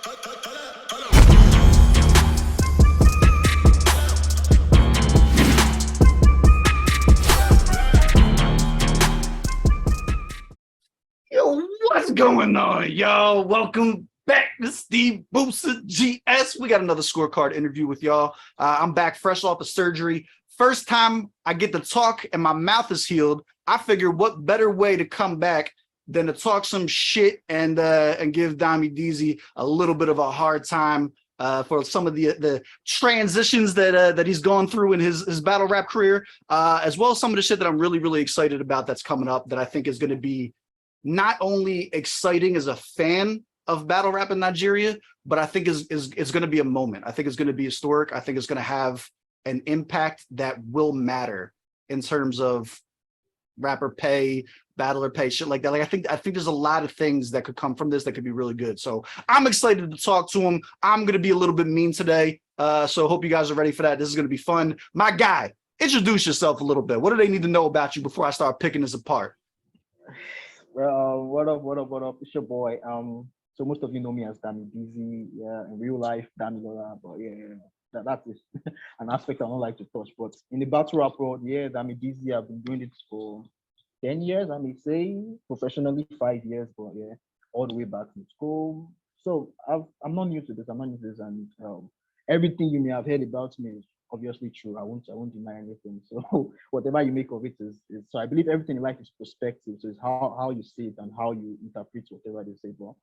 Yo, what's going on, y'all? Welcome back to SteveBussaGS. We got another scorecard interview with y'all. I'm back fresh off of surgery. First time I get to talk and my mouth is healed. I figure what better way to come back than to talk some shit and give Damideasy a little bit of a hard time for some of the transitions that he's gone through in his battle rap career, as well as some of the shit that I'm really excited about that's coming up that I think is going to be not only exciting as a fan of battle rap in Nigeria, but I think is going to be a moment. I think it's going to be historic. I think it's going to have an impact that will matter in terms of rapper pay, battler pay, shit like that. Like I think there's a lot of things that could come from this that could be really good. So I'm excited to talk to him. I'm going to be a little bit mean today. So hope you guys are ready for that. This is going to be fun. My guy, introduce yourself a little bit. What do they need to know about you before I start picking this apart? Well, what up? It's your boy. So most of you know me as Damideasy, yeah, in real life, Damilola, but that's it. An aspect I don't like to touch. But in the battle rap world, yeah, Damideasy, I've been doing it for 10 years, I may say, professionally 5 years, but yeah, all the way back in school. So I'm not new to this, and everything you may have heard about me is obviously true. I won't deny anything. So whatever you make of it is so I believe everything in life is perspective. So it's how you see it and how you interpret whatever they say. But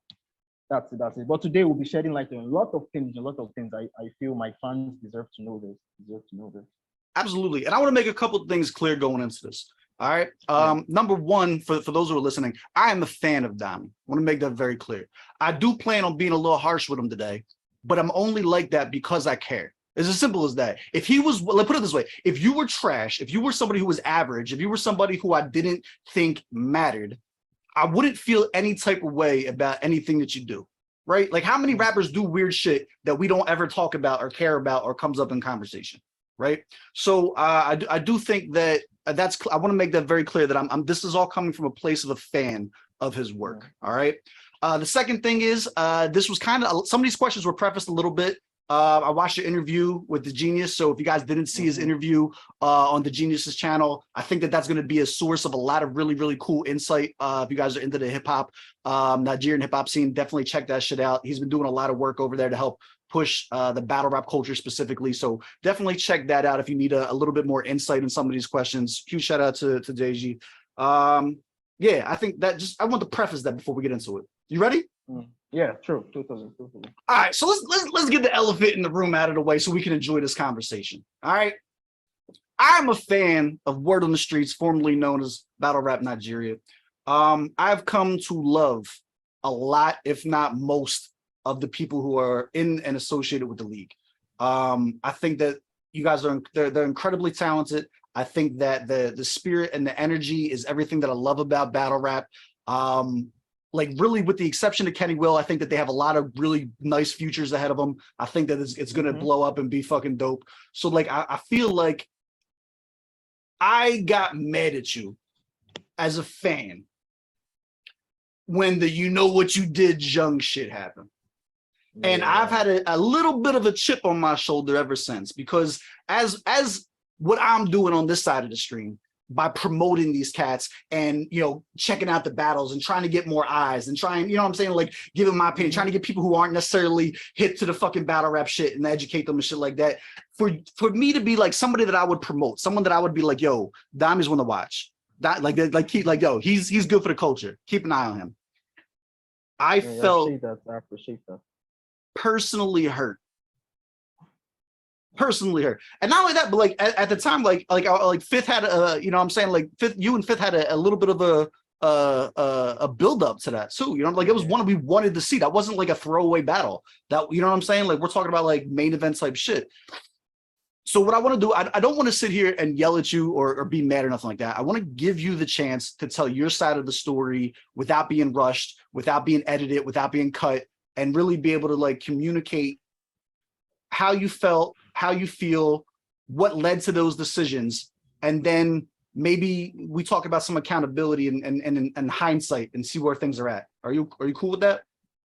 that's it. But today we'll be shedding light on a lot of things. I feel my fans deserve to know this. Absolutely. And I want to make a couple of things clear going into this. All right. Number one, for those who are listening, I am a fan of Dami. I want to make that very clear. I do plan on being a little harsh with him today, but I'm only like that because I care. It's as simple as that. If he was, let's put it this way, if you were trash, if you were somebody who was average, if you were somebody who I didn't think mattered, I wouldn't feel any type of way about anything that you do, right? Like how many rappers do weird shit that we don't ever talk about or care about or comes up in conversation, right? So I do think that I want to make that very clear that this is all coming from a place of a fan of his work, all right? The second thing is, this was kind of, some of these questions were prefaced a little bit. I watched your interview with the Genius. So if you guys didn't see his interview on the Genius's channel, I think that's going to be a source of a lot of really cool insight. If you guys are into the hip hop, Nigerian hip hop scene, definitely check that shit out. He's been doing a lot of work over there to help push the battle rap culture specifically. So definitely check that out if you need a little bit more insight in some of these questions. Huge shout out to Deji. Yeah, I think that I want to preface that before we get into it. You ready? Yeah, true. Totally. All right, so let's get the elephant in the room out of the way so we can enjoy this conversation. All right, I'm a fan of Word on the Streets, formerly known as Battle Rap Nigeria. I've come to love a lot, if not most, of the people who are in and associated with the league. I think that you guys they're incredibly talented. I think that the spirit and the energy is everything that I love about battle rap. Like really, with the exception of Kenny Will, I think that they have a lot of really nice futures ahead of them. I think that it's going to blow up and be fucking dope. So like, I feel like I got mad at you as a fan when the you know what you did Jung shit happened. And I've had a little bit of a chip on my shoulder ever since, because as what I'm doing on this side of the stream, by promoting these cats and, you know, checking out the battles and trying to get more eyes and trying, you know what I'm saying? Like giving my opinion, trying to get people who aren't necessarily hip to the fucking battle rap shit and educate them and shit like that. For me to be like somebody that I would promote, someone that I would be like, yo, Dami's one to watch. Yo, he's good for the culture. Keep an eye on him. I appreciate that. Personally hurt. And not only that, but like at the time, like Fifth had you know what I'm saying, like you and Fifth had a little bit of a build up to that too, you know, like it was one we wanted to see. That wasn't like a throwaway battle, that, you know what I'm saying, like we're talking about like main event type shit. So what I want to do, I don't want to sit here and yell at you or be mad or nothing like that. I want to give you the chance to tell your side of the story without being rushed, without being edited, without being cut, and really be able to like communicate how you felt, how you feel, what led to those decisions, and then maybe we talk about some accountability and hindsight and see where things are at. Are you cool with that?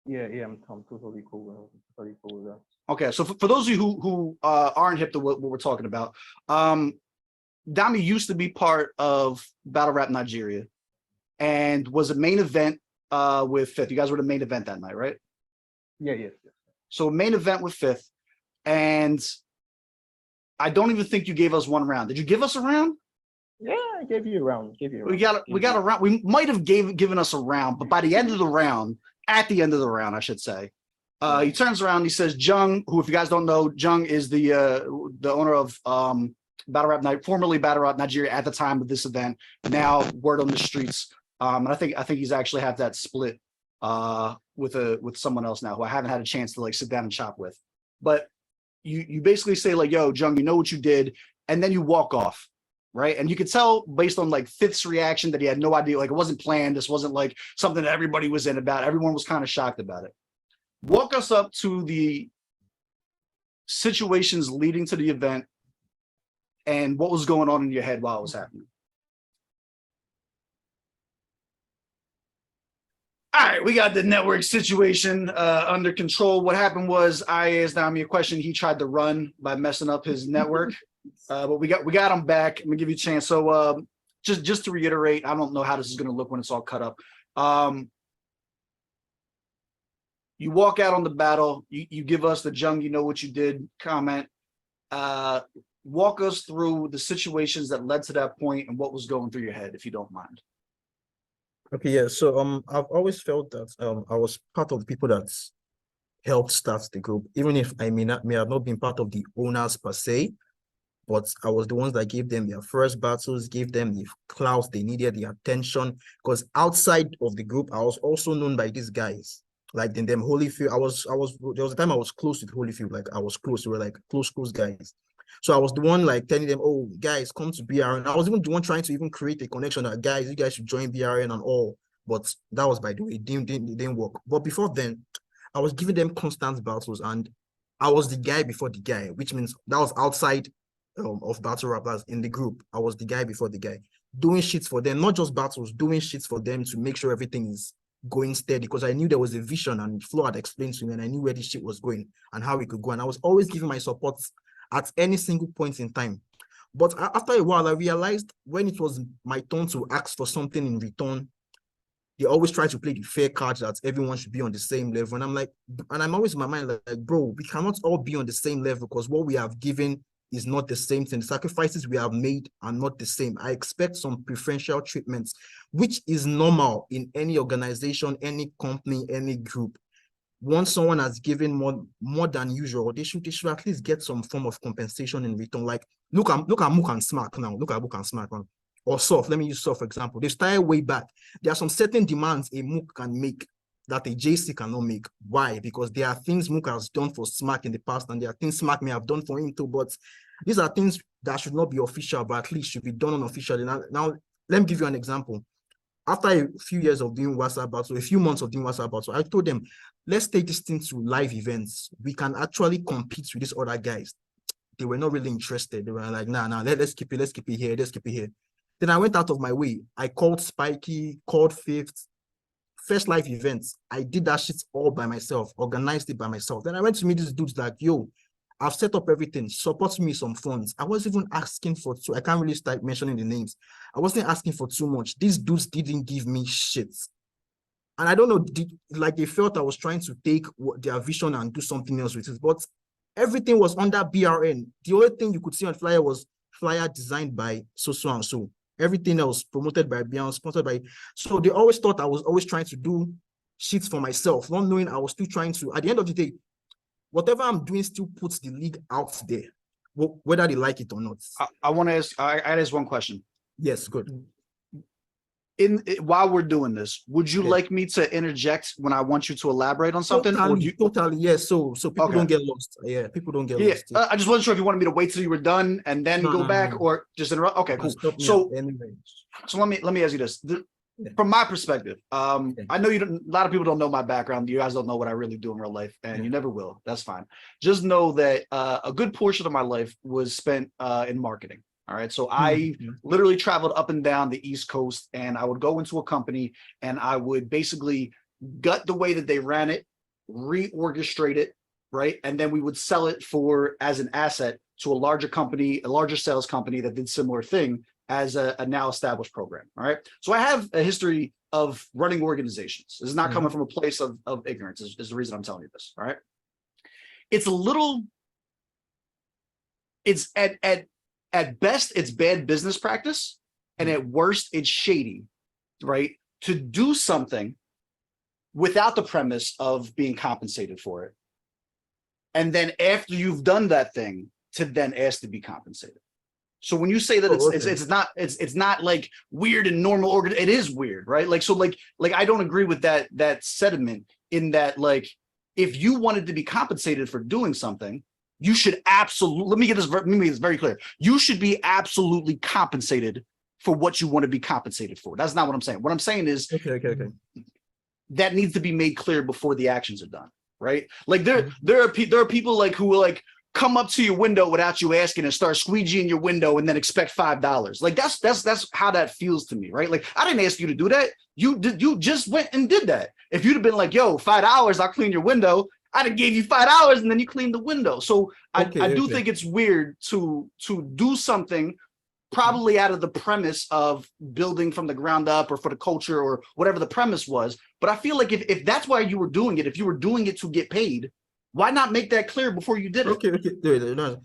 Yeah, I'm totally cool with it. Totally cool with that. Okay, so for those of you who aren't hip to what we're talking about, Dami used to be part of Battle Rap Nigeria and was a main event with Fifth. You guys were the main event that night, right? Yeah, yes. So main event with Fifth, and I don't even think you gave us one round. Did you give us a round? Yeah, I gave you a round. We got a round. We might have given us a round, but by the end of the round, at the end of the round, I should say, he turns around. He says, "Jung, who, if you guys don't know, Jung is the owner of Battle Rap Night, formerly Battle Rap Nigeria at the time of this event. Now word on the streets, and I think he's actually have that split with someone else now who I haven't had a chance to like sit down and chop with. But you basically say like, "Yo, Jung, you know what you did," and then you walk off. Right. And you could tell based on like Fifth's reaction that he had no idea, like it wasn't planned. This wasn't like something that everybody was in about. Everyone was kind of shocked about it. Walk us up to the situations leading to the event and what was going on in your head while it was happening. All right, we got the network situation under control. What happened was I asked Dami a question. He tried to run by messing up his network. But we got him back. I'm gonna give you a chance. So just to reiterate, I don't know how this is gonna look when it's all cut up. You walk out on the battle, you give us the Jung, you know what you did comment. Walk us through the situations that led to that point and what was going through your head, if you don't mind. Okay, yeah. So I've always felt that I was part of the people that helped start the group, even if I may have not been part of the owners per se. But I was the ones that gave them their first battles, gave them the clout they needed, the attention. Because outside of the group, I was also known by these guys. Like in them Holyfield, there was a time I was close with Holyfield, like I was close, we were like close guys. So I was the one like telling them, oh, guys, come to BRN. I was even the one trying to even create a connection that guys, you guys should join BRN and all. But that was by the way, it didn't work. But before then, I was giving them constant battles and I was the guy before the guy, which means that was outside of battle rappers in the group. I was the guy before the guy, doing shits for them, not just battles, doing shits for them to make sure everything is going steady, because I knew there was a vision and Flo had explained to me and I knew where this shit was going and how it could go. And I was always giving my support at any single point in time. But after a while, I realized when it was my turn to ask for something in return, they always try to play the fair card that everyone should be on the same level. And I'm like, and I'm always in my mind like, bro, we cannot all be on the same level because what we have given is not the same thing. The sacrifices we have made are not the same. I expect some preferential treatments, which is normal in any organization, any company, any group. Once someone has given more than usual, they should at least get some form of compensation in return. Like look at Mook and Smack now. Look at Mook and Smack now. Or Soft. Let me use Soft for example. They started way back. There are some certain demands a Mook can make that a JC cannot make. Why? Because there are things Mook has done for Smack in the past, and there are things Smack may have done for him too. But these are things that should not be official, but at least should be done unofficially. Now let me give you an example. After a few years of doing WhatsApp battle, a few months of doing WhatsApp battle, I told them, let's take this thing to live events. We can actually compete with these other guys. They were not really interested. They were like, nah, let's keep it here. Then I went out of my way. I called Spikey, called Fifth, first live events. I did that shit all by myself, organized it by myself. Then I went to meet these dudes like, yo, I've set up everything, support me some funds. I wasn't even asking for too, I can't really start mentioning the names. I wasn't asking for too much. These dudes didn't give me shit. And I don't know, like they felt I was trying to take their vision and do something else with it. But everything was under BRN. The only thing you could see on flyer was flyer designed by so and so. Everything else promoted by BRN, sponsored by. So they always thought I was always trying to do shit for myself, not knowing I was still trying to, at the end of the day, whatever I'm doing still puts the league out there, whether they like it or not. I want to ask, I ask one question. Yes, good. While we're doing this, would you like me to interject when I want you to elaborate on something? Totally, yes. So people don't get lost. Yeah, people don't get lost. I just wasn't sure if you wanted me to wait till you were done and then go back or just interrupt. Okay, cool. So let me ask you this. From my perspective, I know a lot of people don't know my background. You guys don't know what I really do in real life, and you never will. That's fine. Just know that a good portion of my life was spent in marketing. All right. So I literally traveled up and down the East Coast, and I would go into a company and I would basically gut the way that they ran it reorchestrate it, right? And then we would sell it for as an asset to a larger company, a larger sales company that did similar thing as a now established program. All right. So I have a history of running organizations. This is not coming from a place of ignorance, is the reason I'm telling you this. All right. It's a little, it's at best, it's bad business practice. And at worst, it's shady, right? To do something without the premise of being compensated for it. And then after you've done that thing, to then ask to be compensated. So when you say that it's not like weird and normal, it is weird, right? Like, so like I don't agree with that sentiment in that, like, if you wanted to be compensated for doing something, you should absolutely, let me make this very clear. You should be absolutely compensated for what you want to be compensated for. That's not what I'm saying. What I'm saying is that needs to be made clear before the actions are done, right? Like there are people like who will like come up to your window without you asking and start squeegeeing your window and then expect $5. Like that's how that feels to me, right? Like I didn't ask you to do that. You just went and did that. If you'd have been like, yo, $5, I'll clean your window, I'd have gave you $5 and then you cleaned the window. So I do think it's weird to do something probably out of the premise of building from the ground up or for the culture or whatever the premise was. But I feel like if that's why you were doing it, if you were doing it to get paid, why not make that clear before you did it? No.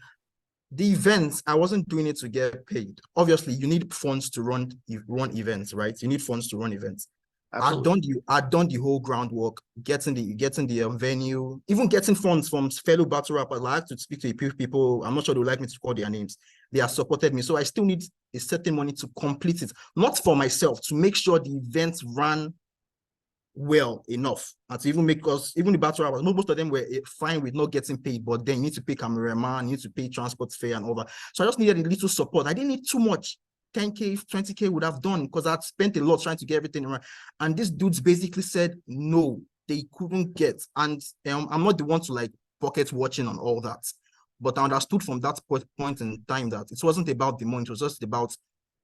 The events, I wasn't doing it to get paid. Obviously, you need funds to run events, right? You need funds to run events. I've done the whole groundwork, getting the venue, even getting funds from fellow battle rappers. I like to speak to a few people. I'm not sure they would like me to call their names. They have supported me, so I still need a certain money to complete it, not for myself, to make sure the events ran well enough, and to even make, because even the battle rappers, most of them were fine with not getting paid, but then you need to pay cameraman, you need to pay transport fare and all that. So I just needed a little support. I didn't need too much. 10K, 20K would have done, because I'd spent a lot trying to get everything around. And these dudes basically said no, they couldn't get. And I'm not the one to like pocket watching and all that, but I understood from that point in time that it wasn't about the money, it was just about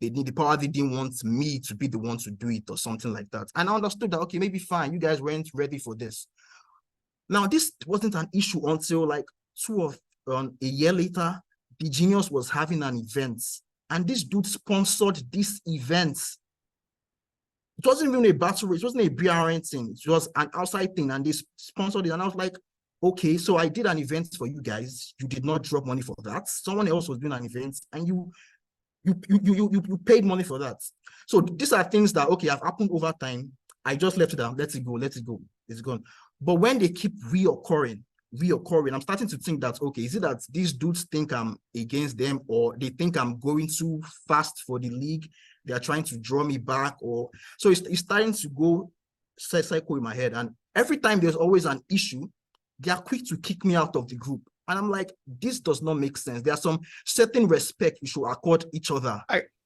they didn't want me to be the one to do it or something like that. And I understood that, okay, maybe fine, you guys weren't ready for this. Now, this wasn't an issue until like a year later, the Genius was having an event, and this dude sponsored this event. It wasn't even a battle race, it wasn't a BRN thing, it was an outside thing, and they sponsored it. And I was like, okay, so I did an event for you guys, you did not drop money for that. Someone else was doing an event, and you paid money for that. So these are things that, okay, have happened over time. I just left it out, let it go, it's gone. But when they keep reoccurring, I'm starting to think that, okay, is it that these dudes think I'm against them, or they think I'm going too fast for the league? They are trying to draw me back, or so it's starting to go cycle in my head. And every time there's always an issue, they are quick to kick me out of the group. And I'm like, this does not make sense. There's some certain respect we should accord each other.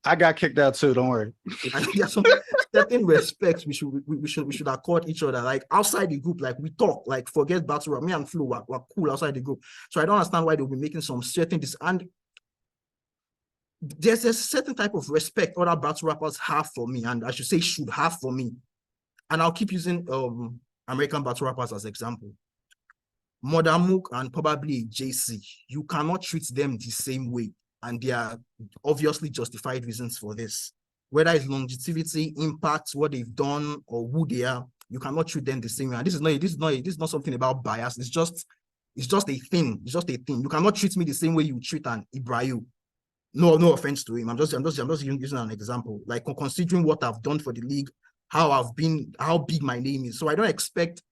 I got kicked out too, don't worry. There's some certain respect we should accord each other. Like outside the group, like we talk, like forget battle rap. Me and Flo were cool outside the group. So I don't understand why they'll be making some certain and there's a certain type of respect other battle rappers have for me, and I should say should have for me. And I'll keep using American battle rappers as example. Mother Mook and probably JC, you cannot treat them the same way. And there are obviously justified reasons for this. Whether it's longevity, impact, what they've done, or who they are, you cannot treat them the same way. And this is not something about bias. It's just a thing. It's just a thing. You cannot treat me the same way you treat an Ibrahim. No offense to him. I'm just using an example. Like considering what I've done for the league, how big my name is. So I don't expect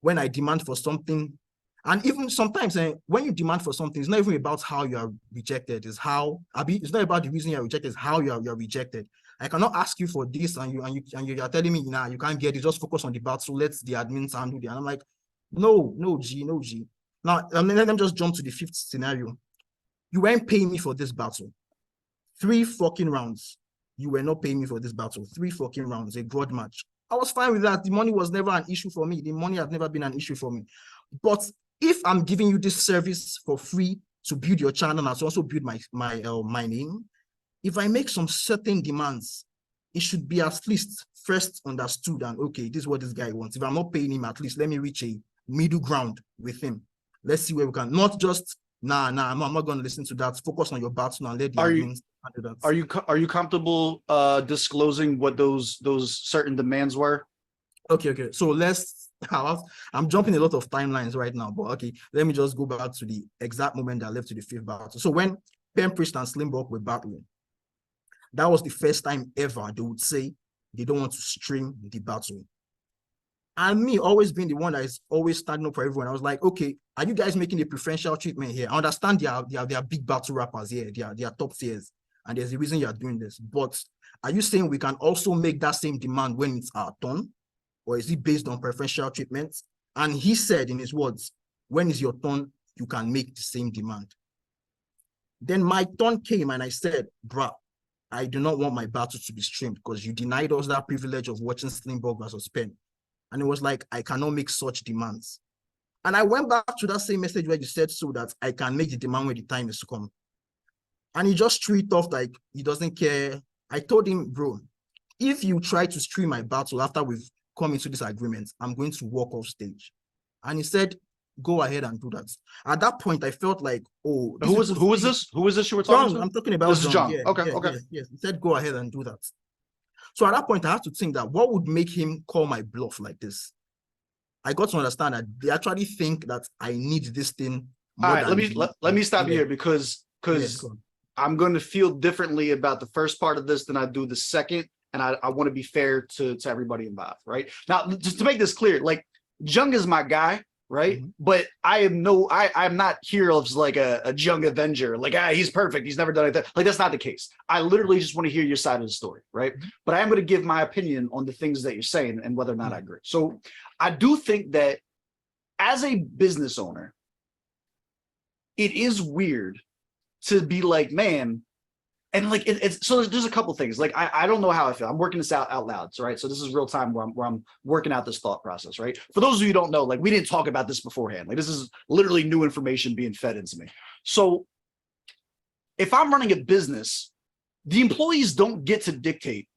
when I demand for something. And even sometimes when you demand for something, it's not even about how you are rejected. It's not about the reason you're rejected, it's how you're rejected. I cannot ask you for this and you are telling me, nah, you can't get it, just focus on the battle, let the admins handle it. And I'm like, no, G. Now, let them just jump to the fifth scenario. You weren't paying me for this battle. 3 fucking rounds. You were not paying me for this battle. 3 fucking rounds, a grudge match. I was fine with that. The money was never an issue for me. The money has never been an issue for me. But if I'm giving you this service for free to build your channel and to also build my name, if I make some certain demands, it should be at least first understood and okay, this is what this guy wants. If I'm not paying him, at least let me reach middle ground with him. Let's see where we can, not just, I'm not going to listen to that. Focus on your battle and let the admins handle that. Are you comfortable disclosing what those certain demands were? Okay. So I'm jumping a lot of timelines right now, but okay, let me just go back to the exact moment that led to the 5th battle. So when Pen Priest and Slimbok were battling, that was the first time ever they would say they don't want to stream the battle. And me always being the one that is always standing up for everyone, I was like, okay, are you guys making a preferential treatment here? I understand they are big battle rappers here, they are top tiers, and there's a reason you are doing this. But are you saying we can also make that same demand when it's our turn? Or is it based on preferential treatment? And he said in his words, when it's your turn, you can make the same demand. Then my turn came and I said, bruh, I do not want my battle to be streamed because you denied us that privilege of watching Slimbok versus Pen. And it was like, I cannot make such demands. And I went back to that same message where you said so that I can make the demand when the time is come. And he just threw it off like he doesn't care. I told him, bro, if you try to stream my battle after we've come into this agreement, I'm going to walk off stage. And he said, go ahead and do that. At that point, I felt like, oh, Who is this? Who is this you were talking to? I'm talking about this is John. Yeah, okay. Yes. He said, go ahead and do that. So at that point, I had to think that what would make him call my bluff like this? I got to understand that they actually think that I need this thing. All right, let me stop you here because I'm going to feel differently about the first part of this than I do the second, and I want to be fair to everybody involved, right? Now, just to make this clear, like Jung is my guy, right? Mm-hmm. But I'm not here as like a Jung Avenger, like he's perfect, he's never done anything. Like that's not the case. I literally just want to hear your side of the story, right? Mm-hmm. But I am going to give my opinion on the things that you're saying and whether or not I agree. So I do think that as a business owner, it is weird to be like, man, and like it's so there's a couple things. Like I don't know how I feel. I'm working this out loud, so right. So this is real time where I'm working out this thought process, right? For those of you who don't know, like we didn't talk about this beforehand. Like this is literally new information being fed into me. So if I'm running a business, the employees don't get to dictate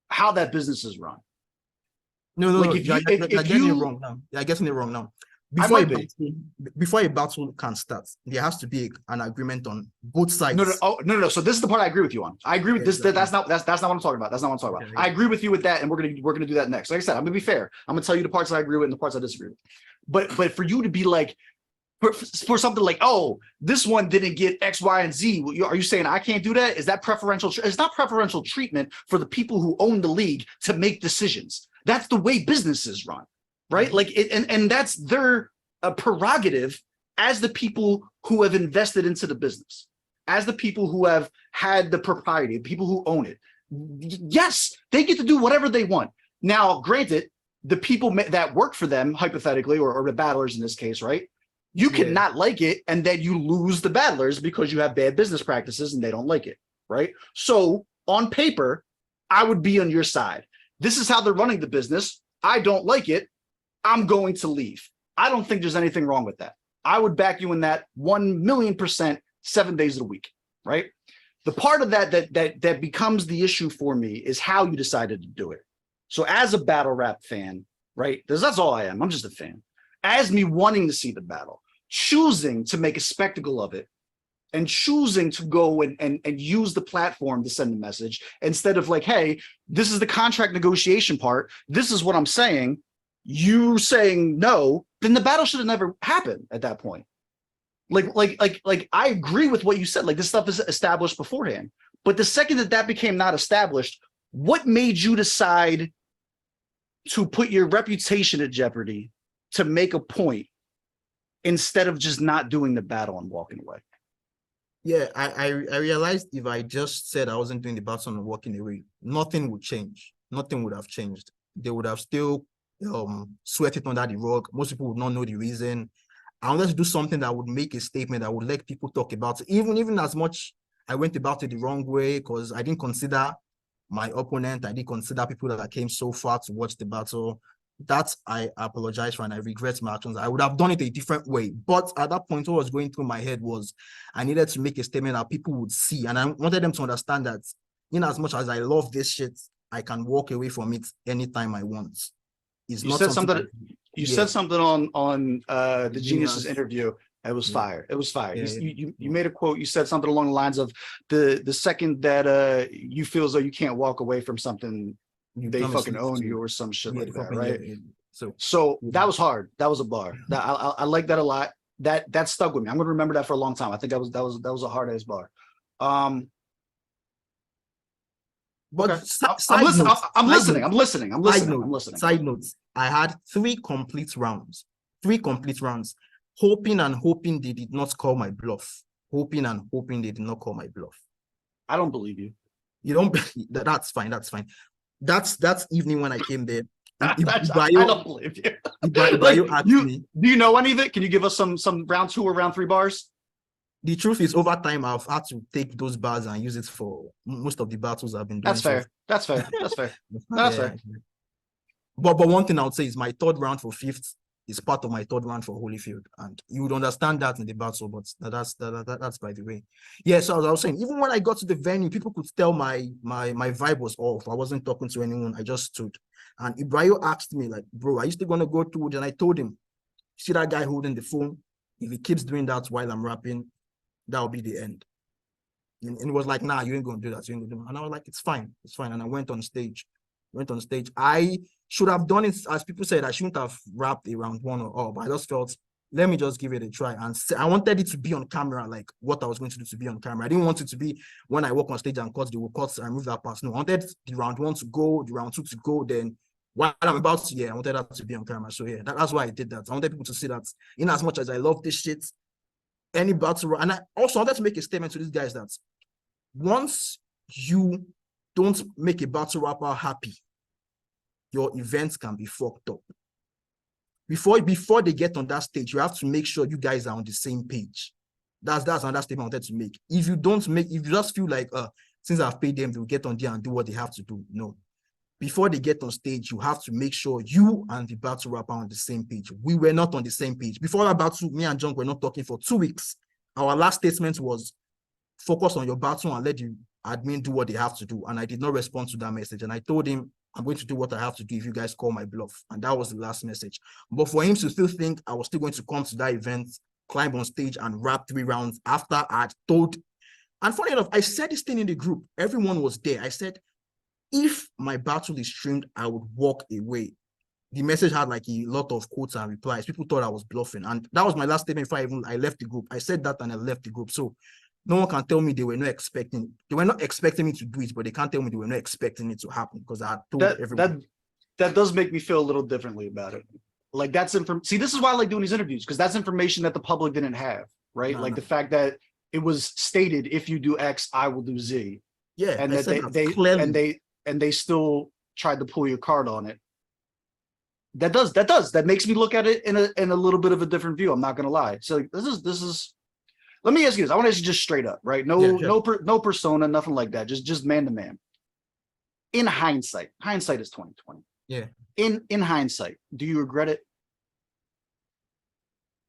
how that business is run. No, like you're getting it wrong now. You're getting it wrong now. Before a battle can start, there has to be an agreement on both sides. No. So this is the part I agree with you on. I agree with this. That's not what I'm talking about. That's not what I'm talking about. I agree with you with that, and we're gonna do that next. Like I said, I'm gonna be fair. I'm gonna tell you the parts I agree with and the parts I disagree with. But for you to be like, for something like, oh, this one didn't get X, Y, and Z. Are you saying I can't do that? Is that preferential? It's not preferential treatment for the people who own the league to make decisions. That's the way businesses run. Right? Like and that's their prerogative as the people who have invested into the business, as the people who have had the propriety, people who own it. Yes, they get to do whatever they want. Now, granted, the people that work for them, hypothetically, or the battlers in this case, right? You can not like it, and then you lose the battlers because you have bad business practices and they don't like it, right? So on paper, I would be on your side. This is how they're running the business. I don't like it. I'm going to leave. I don't think there's anything wrong with that. I would back you in that 1,000,000%, 7 days a week, right? The part of that becomes the issue for me is how you decided to do it. So as a battle rap fan, right? Because that's all I am. I'm just a fan. As me wanting to see the battle, choosing to make a spectacle of it, and choosing to go and use the platform to send a message instead of like, hey, this is the contract negotiation part. This is what I'm saying. You saying no, then the battle should have never happened at that point. Like I agree with what you said. Like this stuff is established beforehand. But the second that became not established, what made you decide to put your reputation at jeopardy to make a point instead of just not doing the battle and walking away? Yeah, I realized if I just said I wasn't doing the battle and walking away, nothing would change. Nothing would have changed. They would have still sweat it under the rug. Most people would not know the reason. I wanted to do something that would make a statement that would let people talk about it. Even as much I went about it the wrong way because I didn't consider my opponent. I didn't consider people that came so far to watch the battle. That I apologize for and I regret my actions. I would have done it a different way. But at that point, what was going through my head was I needed to make a statement that people would see. And I wanted them to understand that in as much as I love this shit, I can walk away from it anytime I want. It's You not said something something. You yeah, said something on the Geniuses Genius. interview. It was Yeah. fire. It was fire. Yeah, You yeah. made a quote. You said something along the lines of the second that you feel as though you can't walk away from something, You they become a fucking slave own to you it. or some shit Yeah, like the that, company. Yeah, right? yeah. So So yeah. that was hard. That was a bar. That I like that a lot. That stuck with me. I'm gonna remember that for a long time. I think that was a hard ass bar. Um, But okay. I'm side listening. notes, I'm side listening. notes, I'm listening. I'm side listening. note, I'm listening. side notes. I had three complete rounds, hoping and hoping they did not call my bluff, hoping and hoping they did not call my bluff. I don't believe you. You don't. That's fine. That's fine. That's evening when I came there. I Ibrayo, don't believe you. Ibrayo asked You me. do you know any of it? Can you give us some round 2 or round 3 bars? The truth is, over time, I've had to take those bars and use it for most of the battles I've been doing. That's fair. That's fair. That's fair. No, that's Yeah. fair. But one thing I would say is my third round for fifth is part of my third round for Holyfield, and you would understand that in the battle. But that's by the way. Yeah. So as I was saying, even when I got to the venue, people could tell my vibe was off. I wasn't talking to anyone. I just stood. And Ibrahim asked me like, "Bro, are you still gonna go through?" And I told him, "See that guy holding the phone? If he keeps doing that while I'm rapping, that'll be the end." And it was like, "Nah, you ain't gonna do that. You ain't gonna do that." And I was like, "It's fine, it's fine." And I went on stage. I should have done it, as people said, I shouldn't have rapped a round 1 or all, but I just felt, let me just give it a try. And I wanted it to be on camera, like what I was going to do to be on camera. I didn't want it to be when I walk on stage and cut and move that past. No, I wanted the round 1 to go, the round 2 to go. Then while I'm about to, I wanted that to be on camera. So yeah, that's why I did that. I wanted people to see that in as much as I love this shit, any battle, and I also wanted to make a statement to these guys that once you don't make a battle rapper happy, your events can be fucked up. Before they get on that stage, you have to make sure you guys are on the same page. That's another statement I wanted to make. If you just feel like since I've paid them, they'll get on there and do what they have to do. No. Before they get on stage, you have to make sure you and the battle rapper are on the same page. We were not on the same page. Before that battle, me and John were not talking for 2 weeks. Our last statement was, focus on your battle and let the admin do what they have to do. And I did not respond to that message. And I told him, I'm going to do what I have to do if you guys call my bluff. And that was the last message. But for him to still think I was still going to come to that event, climb on stage and rap 3 rounds after I'd told. And funny enough, I said this thing in the group. Everyone was there. I said, if my battle is streamed, I would walk away. The message had like a lot of quotes and replies. People thought I was bluffing. And that was my last statement before I left the group. I said that and I left the group. So no one can tell me they were not expecting me to do it, but they can't tell me they were not expecting it to happen because I had told everyone. That does make me feel a little differently about it. Like that's see, this is why I like doing these interviews, because that's information that the public didn't have, right? The fact that it was stated, if you do X, I will do Z. Yeah, and that they still tried to pull your card on it. That makes me look at it in a little bit of a different view. I'm not gonna lie. So this is. Let me ask you this. I want to ask you just straight up, right? No persona, nothing like that. Just man to man. In hindsight is 2020. Yeah. In hindsight, do you regret it?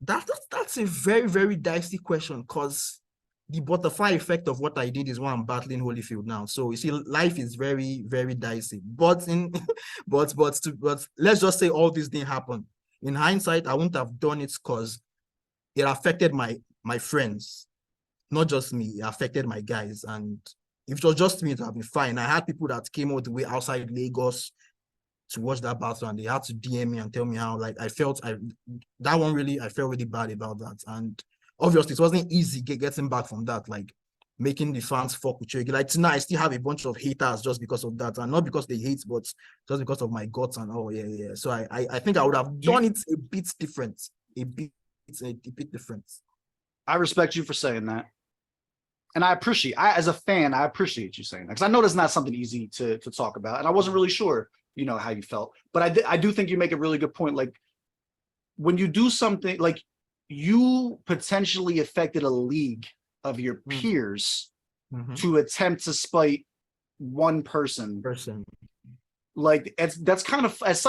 That's a very, very dicey question, because the butterfly effect of what I did is why I'm battling Holyfield now. So you see, life is very, very dicey. But but let's just say all this didn't happen. In hindsight, I wouldn't have done it because it affected my friends, not just me. It affected my guys, and if it was just me, it would have been fine. I had people that came all the way outside Lagos to watch that battle, and they had to DM me and tell me how I felt really bad about that. And obviously it wasn't easy getting back from that, like making the fans fuck with you. Like tonight, I still have a bunch of haters just because of that, and not because they hate, but just because of my guts and So I think I would have done it a bit different, a bit different. I respect you for saying that. And as a fan, I appreciate you saying that, because I know that's not something easy to talk about. And I wasn't really sure, how you felt. But I do think you make a really good point. Like, when you do something, like, you potentially affected a league of your peers to attempt to spite one person. Like, that's kind of as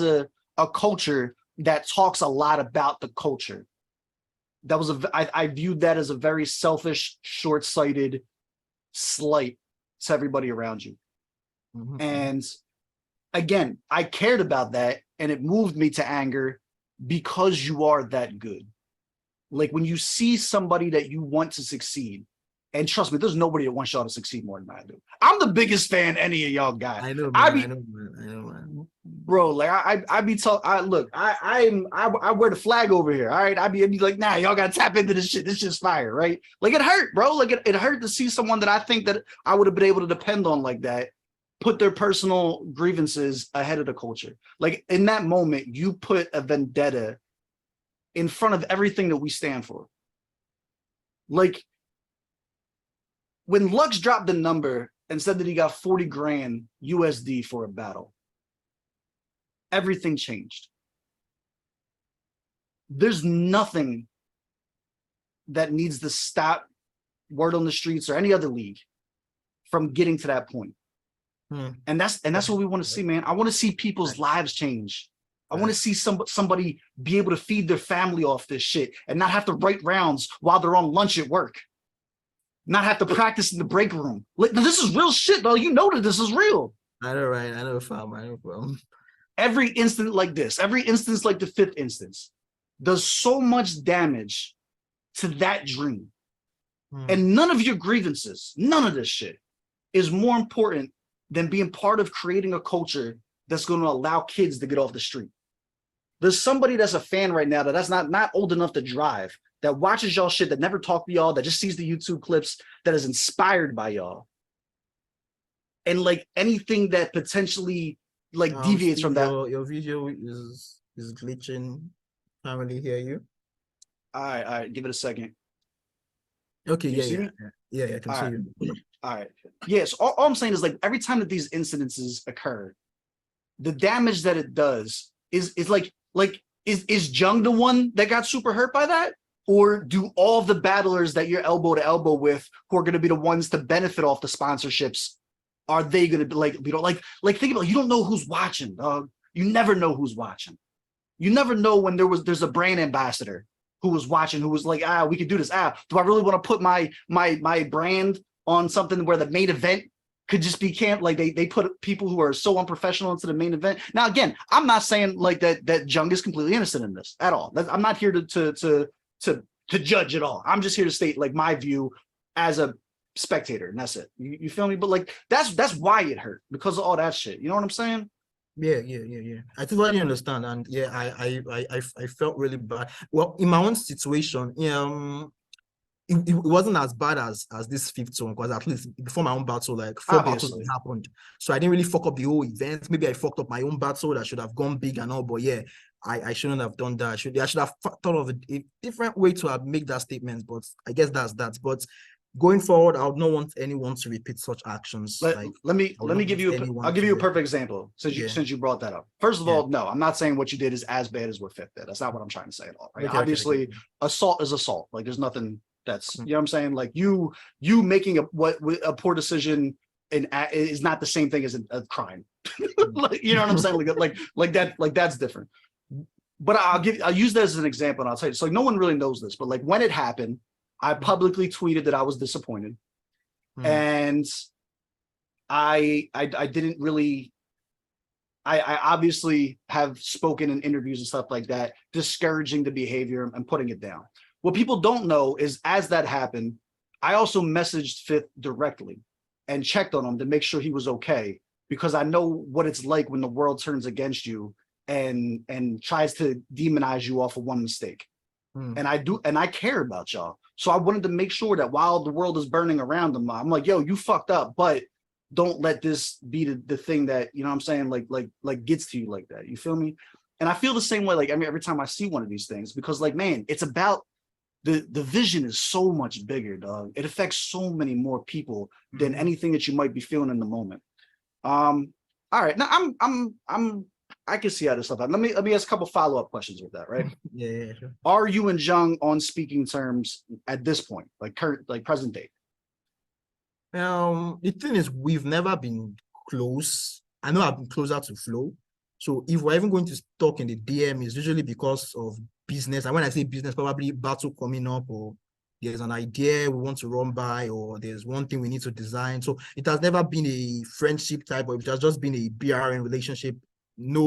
a culture that talks a lot about the culture. That was I viewed that as a very selfish, short-sighted slight to everybody around you. And again, I cared about that and it moved me to anger because you are that good. Like when you see somebody that you want to succeed, and trust me, there's nobody that wants y'all to succeed more than I do. I'm the biggest fan any of y'all got. I know, I man. be, I know, man. I know, man. bro. Like I be told, I wear the flag over here. All right, I be like, nah, y'all gotta tap into this shit. This shit's fire, right? Like it hurt, bro. Like it hurt to see someone that I think that I would have been able to depend on like that put their personal grievances ahead of the culture. Like in that moment, you put a vendetta in front of everything that we stand for. Like when Lux dropped the number and said that he got 40 grand USD for a battle, everything changed. There's nothing that needs to stop Word on the Streets or any other league from getting to that point. And that's what we want to see, man. I want to see people's lives change. I want to see somebody be able to feed their family off this shit and not have to write rounds while they're on lunch at work. Not have to practice in the break room. Like, this is real shit, though. You know that this is real. I know, right? I know, fam. I know, fam. Every incident like this, every instance like the 5th instance, does so much damage to that dream. And none of your grievances, none of this shit is more important than being part of creating a culture that's going to allow kids to get off the street. There's somebody that's a fan right now that's not old enough to drive, that watches y'all shit, that never talked to y'all, that just sees the YouTube clips, that is inspired by y'all. And like anything that potentially like deviates from that. Your video is glitching. Can't really hear you. All right, give it a second. Okay, You see me? yeah, I can see you. All right. Yes, all I'm saying is like every time that these incidences occur, the damage that it does is Jung the one that got super hurt by that? Or do all the battlers that you're elbow to elbow with who are going to be the ones to benefit off the sponsorships, are they going to be like, you know, like think about it, you don't know who's watching, dog. You never know who's watching. You never know when there's a brand ambassador who was watching, who was like, we could do this. Do I really want to put my brand on something where the main event could just be like they put people who are so unprofessional into the main event. Now, again, I'm not saying like that Jung is completely innocent in this at all. I'm not here to judge at all. I'm just here to state like my view as a spectator, and that's it. You feel me? But like that's why it hurt, because of all that shit. You know what I'm saying? Yeah. I totally understand, and yeah, I felt really bad. Well, in my own situation, it wasn't as bad as this 5th one, because at least before my own battle, like 4 battles had happened, so I didn't really fuck up the whole event. Maybe I fucked up my own battle that should have gone big and all, but yeah, I shouldn't have done that. I should have thought of a different way to have make that statement, but I guess that's that. But going forward, I would not want anyone to repeat such actions. Let me give you I'll give you a perfect example since you brought that up. First of all, no, I'm not saying what you did is as bad as what 5th did. That's not what I'm trying to say at all. Right? Obviously, assault is assault. Like there's nothing that's you know what I'm saying. Like you making a poor decision is not the same thing as a crime. Like, you know what I'm saying? Like that's different. But I'll use that as an example, and I'll tell you. So like, no one really knows this, but like when it happened, I publicly tweeted that I was disappointed, and I didn't really. I obviously have spoken in interviews and stuff like that, discouraging the behavior and putting it down. What people don't know is as that happened, I also messaged 5th directly and checked on him to make sure he was okay, because I know what it's like when the world turns against you and tries to demonize you off of one mistake. And I care about y'all. So I wanted to make sure that while the world is burning around them, I'm like, yo, you fucked up, but don't let this be the thing that, you know what I'm saying, like gets to you like that. You feel me? And I feel the same way, like, I mean, every time I see one of these things, because like, man, it's about the vision is so much bigger, dog. It affects so many more people than anything that you might be feeling in the moment. All right. Now I can see how this stuff. Let me ask a couple follow-up questions with that, right? Yeah, sure. Are you and Jung on speaking terms at this point, like present date? The thing is, we've never been close. I know I've been closer to Flo. So if we're even going to talk in the DM, it's usually because of business. And when I say business, probably battle coming up or there's an idea we want to run by, or there's one thing we need to design. So it has never been a friendship type, or it has just been a BRN relationship, no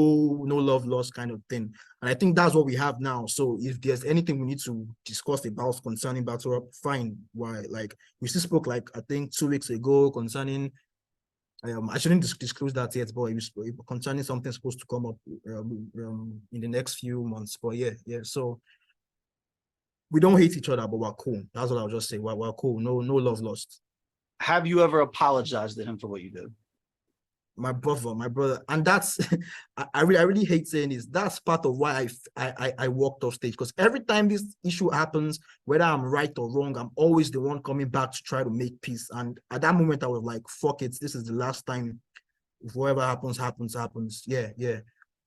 love lost kind of thing. And I think that's what we have now. So if there's anything we need to discuss about concerning Battle Rap, fine. Why? Like we still spoke like I think 2 weeks ago concerning I shouldn't disclose that yet, but it was concerning something supposed to come up in the next few months. But yeah. So we don't hate each other, but we're cool. That's what I'll just say. We're cool. No love lost. Have you ever apologized to him for what you did? My brother, and that's I really hate saying this. That's part of why I walked off stage, because every time this issue happens, whether I'm right or wrong, I'm always the one coming back to try to make peace. And at that moment, I was like, "Fuck it, this is the last time. If whatever happens, happens." Yeah.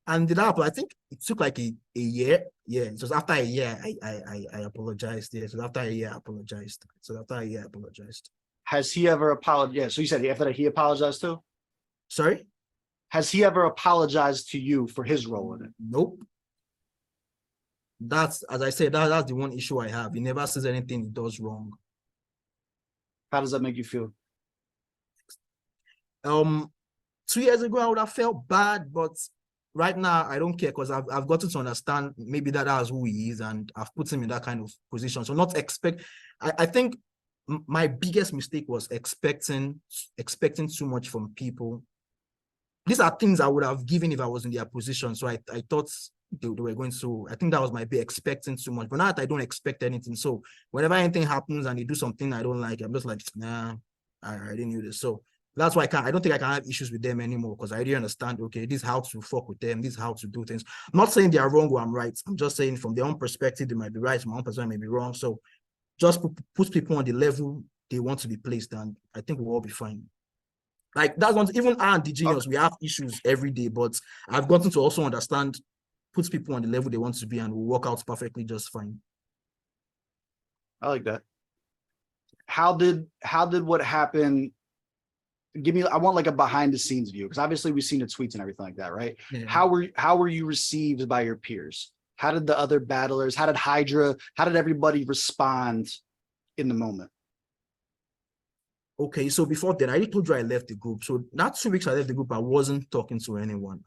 And did happen? I think it took like a year. Yeah, it was after a year I apologized. Yeah, so after a year I apologized. Has he ever apologized? Yeah, so you said after that he apologized too? Sorry? Has he ever apologized to you for his role in it? Nope. That's, as I said, that's the one issue I have. He never says anything he does wrong. How does that make you feel? 2 years ago I would have felt bad, but right now I don't care, because I've gotten to understand maybe that's who he is, and I've put him in that kind of position. So not expect. I think my biggest mistake was expecting too much from people. These are things I would have given if I was in their position. So I thought they were going to, I think that was my big, expecting too much. But now that I don't expect anything. So whenever anything happens and they do something I don't like, I'm just like, nah, I already knew this. So that's why I don't think I can have issues with them anymore, because I already understand, okay, this is how to fuck with them. This is how to do things. I'm not saying they are wrong or I'm right. I'm just saying from their own perspective, they might be right. From my own perspective, may be wrong. So just put people on the level they want to be placed, and I think we'll all be fine. Like that's one, even I and the genius, we have issues every day, but I've gotten to also understand, puts people on the level they want to be, and will work out perfectly just fine. I like that. How did what happened? I want like a behind the scenes view, because obviously we've seen the tweets and everything like that, right? Yeah. How were you received by your peers? How did the other battlers, how did Hydra, how did everybody respond in the moment? Okay, so before then, I already told you I left the group. So that 2 weeks I left the group, I wasn't talking to anyone.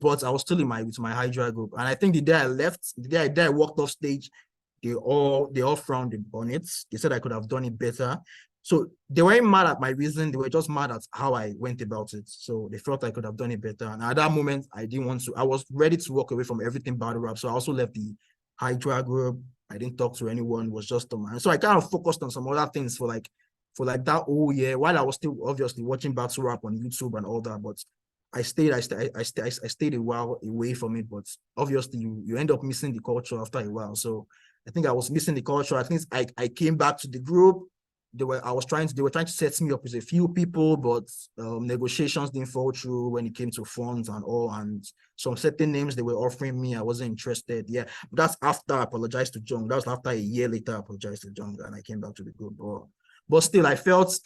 But I was still with my Hydra group. And I think the day I left, the day I walked off stage, they all frowned on it. They said I could have done it better. So they weren't mad at my reason. They were just mad at how I went about it. So they felt I could have done it better. And at that moment, I didn't want to. I was ready to walk away from everything battle rap. So I also left the Hydra group. I didn't talk to anyone. It was just on my. So I kind of focused on some other things for that whole year, while I was still obviously watching battle rap on YouTube and all that. But I stayed a while away from it. But obviously you end up missing the culture after a while. So I think I was missing the culture. At least I came back to the group. They were trying to set me up with a few people, but negotiations didn't fall through when it came to funds and all, and some certain names they were offering me, I wasn't interested. Yeah, that's after I apologized to Jung. That was after a year later I apologized to Jung and I came back to the group. But still I felt,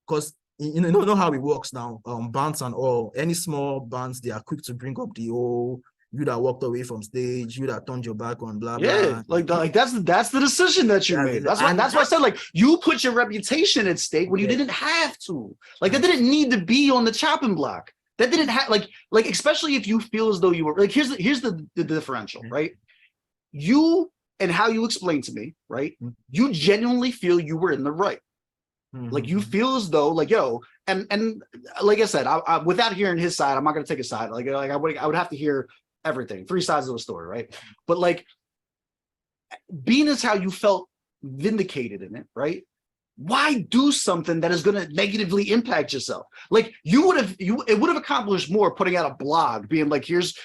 because you know how it works now, bands and all, any small bands, they are quick to bring up the old, you that walked away from stage, you that turned your back on blah blah. Yeah, like that's the decision that you made. That's why I said, like, you put your reputation at stake when you didn't have to. Like, that didn't need to be on the chopping block. That didn't have like especially if you feel as though you were like, here's the differential, right? You and how you explained to me, right? You genuinely feel you were in the right. Like, you feel as though, like, yo, and like I said, I without hearing his side, I'm not gonna take a side. Like I would have to hear everything, 3 sides of the story, right? But like, being as how you felt vindicated in it, right? Why do something that is going to negatively impact yourself? Like, it would have accomplished more putting out a blog being like, here's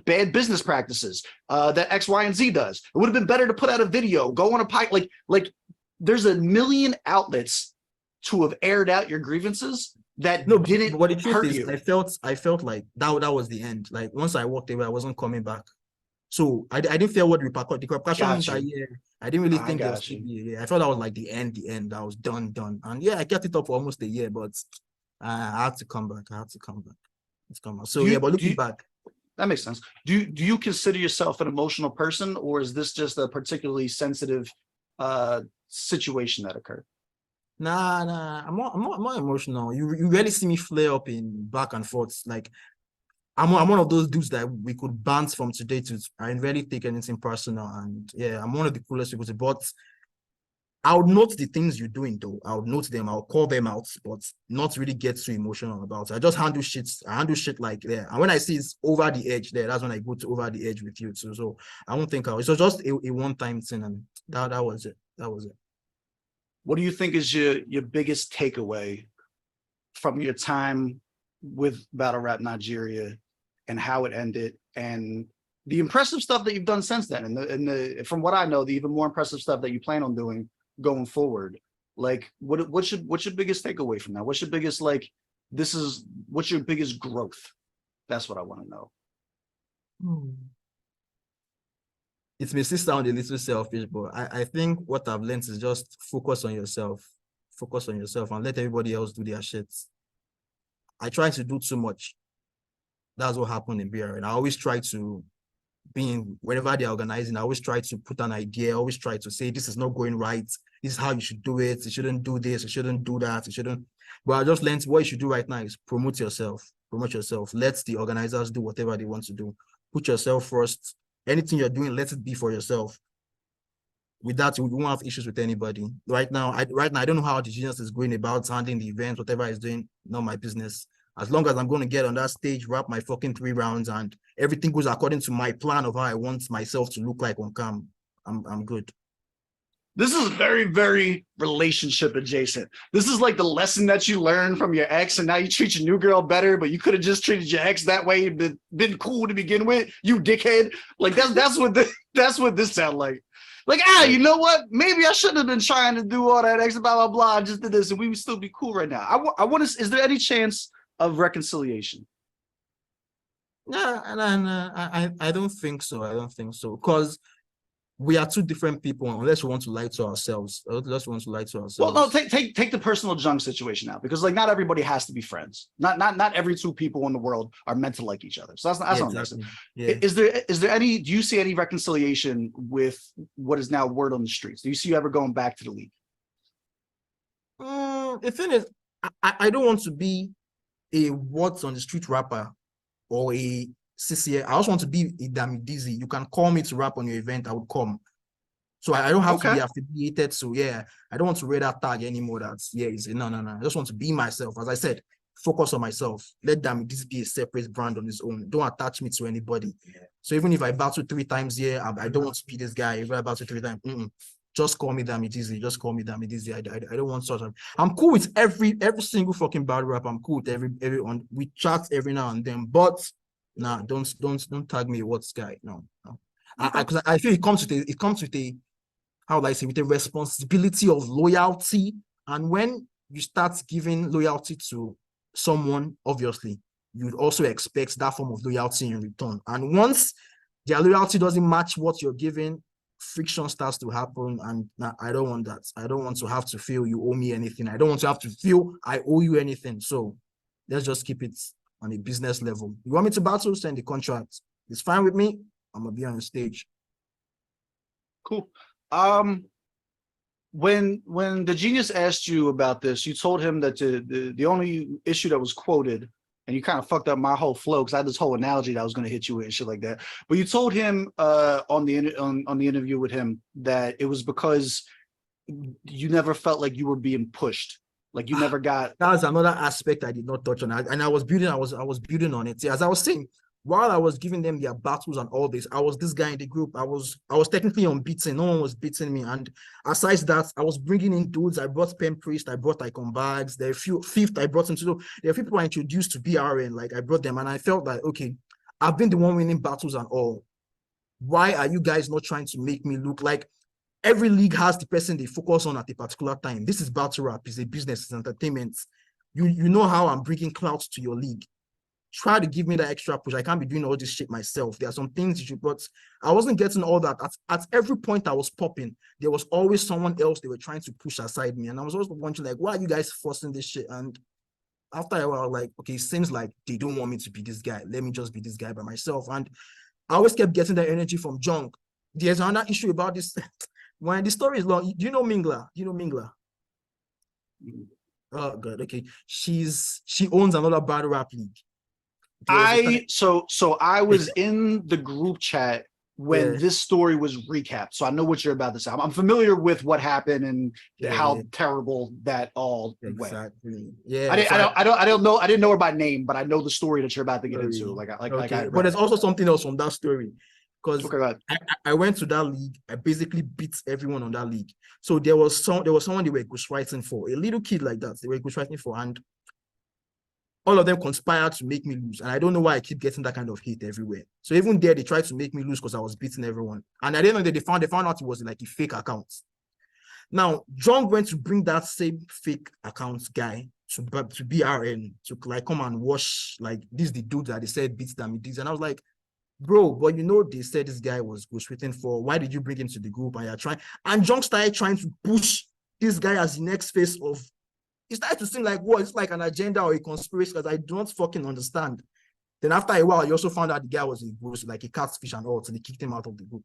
bad business practices that X, Y, and Z does. It would have been better to put out a video, go on a pipe, like there's a million outlets to have aired out your grievances that didn't but the truth hurt is, you. I felt like that was the end. Like, once I walked away, I wasn't coming back. So I didn't feel what the repercussions. I didn't really think there was. Yeah, I felt that was like the end. I was done. And yeah, I kept it up for almost a year, but I had to come back. It's come back. So but looking back, that makes sense. Do you consider yourself an emotional person, or is this just a particularly sensitive situation that occurred? Nah, I'm not emotional. You rarely see me flare up in back and forth. Like I'm one of those dudes that we could bounce from today to. I rarely take anything personal, and yeah, I'm one of the coolest people. But I would note the things you're doing, though. I would note them. I'll call them out, but not really get too emotional about it. I just handle shit. I handle shit like there. And when I see it's over the edge there, that's when I go to over the edge with you too. So I don't think it was just a one-time thing, and that was it. That was it. What do you think is your biggest takeaway from your time with Battle Rap Nigeria and how it ended, and the impressive stuff that you've done since then, and the from what I know, the even more impressive stuff that you plan on doing going forward? Like, what's your biggest takeaway from that? What's your biggest, like, what's your biggest growth? That's what I want to know. It may still sound a little selfish, but I think what I've learned is just focus on yourself. Focus on yourself and let everybody else do their shit. I try to do too much. That's what happened in BR. And I always try to whenever they're organizing, I always try to put an idea, I always try to say, this is not going right. This is how you should do it. You shouldn't do this. You shouldn't do that. You shouldn't. But I just learned what you should do right now is promote yourself. Promote yourself. Let the organizers do whatever they want to do. Put yourself first. Anything you're doing, let it be for yourself. With that, you won't have issues with anybody. Right now, I don't know how the genius is going about handling the event, whatever he's doing, not my business. As long as I'm going to get on that stage, rap my fucking 3 rounds, and everything goes according to my plan of how I want myself to look like on cam, I'm good. This is very, very relationship adjacent. This is like the lesson that you learned from your ex, and now you treat your new girl better, but you could have just treated your ex that way and been cool to begin with. You dickhead. Like that's what this sounds like. Like, you know what? Maybe I shouldn't have been trying to do all that extra blah blah blah. I just did this, and we would still be cool right now. I want to. Is there any chance of reconciliation? No, I don't think so. I don't think so, because we are 2 different people. Unless we want to lie to ourselves. Unless we want to lie to ourselves. Well, no, take the personal junk situation out, because like not everybody has to be friends. Not every 2 people in the world are meant to like each other. So that's not exactly. Yeah. Is there any? Do you see any reconciliation with what is now word on the streets? Do you see you ever going back to the league? The thing is, I don't want to be a what's on the street rapper or a CCA. I also want to be a Damideasy. You can call me to rap on your event, I would come. So I don't have to be affiliated. So yeah, I don't want to wear that tag anymore. That's no. I just want to be myself. As I said, focus on myself. Let Damideasy be a separate brand on his own. Don't attach me to anybody. Yeah. So even if I battle 3 times here, I don't want to be this guy. If I battle 3 times, just call me Damideasy. Just call me Damideasy. I don't want such. I'm cool with every single fucking battle rap. I'm cool with everyone. We chat every now and then, but nah, don't tag me what's guy. No. Because I feel it comes with a how would I say, with a responsibility of loyalty. And when you start giving loyalty to someone, obviously, you'd also expect that form of loyalty in return. And once their loyalty doesn't match what you're giving, friction starts to happen. And I don't want that. I don't want to have to feel you owe me anything. I don't want to have to feel I owe you anything. So let's just keep it on a business level. You want me to battle? Send the contract. It's fine with me. I'm gonna be on the stage. Cool. When the genius asked you about this, you told him that the only issue that was quoted, and you kind of fucked up my whole flow because I had this whole analogy that I was going to hit you with and shit like that. But you told him on the interview with him that it was because you never felt like you were being pushed, like you never got. That was another aspect I did not touch on, and I was building on it. See, as I was saying, while I was giving them their battles and all this, I was this guy in the group. I was technically unbeaten. No one was beating me. And aside that, I was bringing in dudes. I brought Pen Priest. I brought Icon Bags. There are Fifth. I brought them to. There are people I introduced to BRN. Like I brought them, and I felt like, okay, I've been the one winning battles and all. Why are you guys not trying to make me look like every league has the person they focus on at a particular time? This is battle rap. It's a business. It's entertainment. You know how I'm bringing clout to your league. Try to give me that extra push. I can't be doing all this shit myself. There are some things you should, but I wasn't getting all that. At every point I was popping, there was always someone else they were trying to push aside me. And I was always wondering, like, why are you guys forcing this shit? And after a while, I was like, okay, it seems like they don't want me to be this guy. Let me just be this guy by myself. And I always kept getting that energy from Junk. There's another issue about this. when the story is long, do you know Mingla? Do you know Mingla? Oh god, okay. She owns another battle rap league. There was a time- So I was in the group chat when Yeah. this story was recapped. So I know what you're about to say. I'm familiar with what happened and how terrible that all went. Exactly. Yeah. I don't know. I didn't know her by name, but I know the story that you're about to get into. But there's also something else from that story. Because okay, go ahead. I went to that league. I basically beat everyone on that league. So there was someone they were ghostwriting for, a little kid like that. They were ghostwriting for, and all of them conspired to make me lose. And I don't know why I keep getting that kind of hate everywhere. So even there, they tried to make me lose because I was beating everyone. And I didn't know that they found out it was like a fake account. Now, John went to bring that same fake account guy to BRN to like come and watch, like, this is the dude that they said beats Damideasy. And I was like, bro, but you know, they said this guy was ghostwritten for. Why did you bring him to the group? And you're trying. And John started trying to push this guy as the next face of. It started to seem like what it's like an agenda or a conspiracy, because I don't fucking understand. Then after a while, you also found out the guy was a ghost, like a catfish and all, so they kicked him out of the group.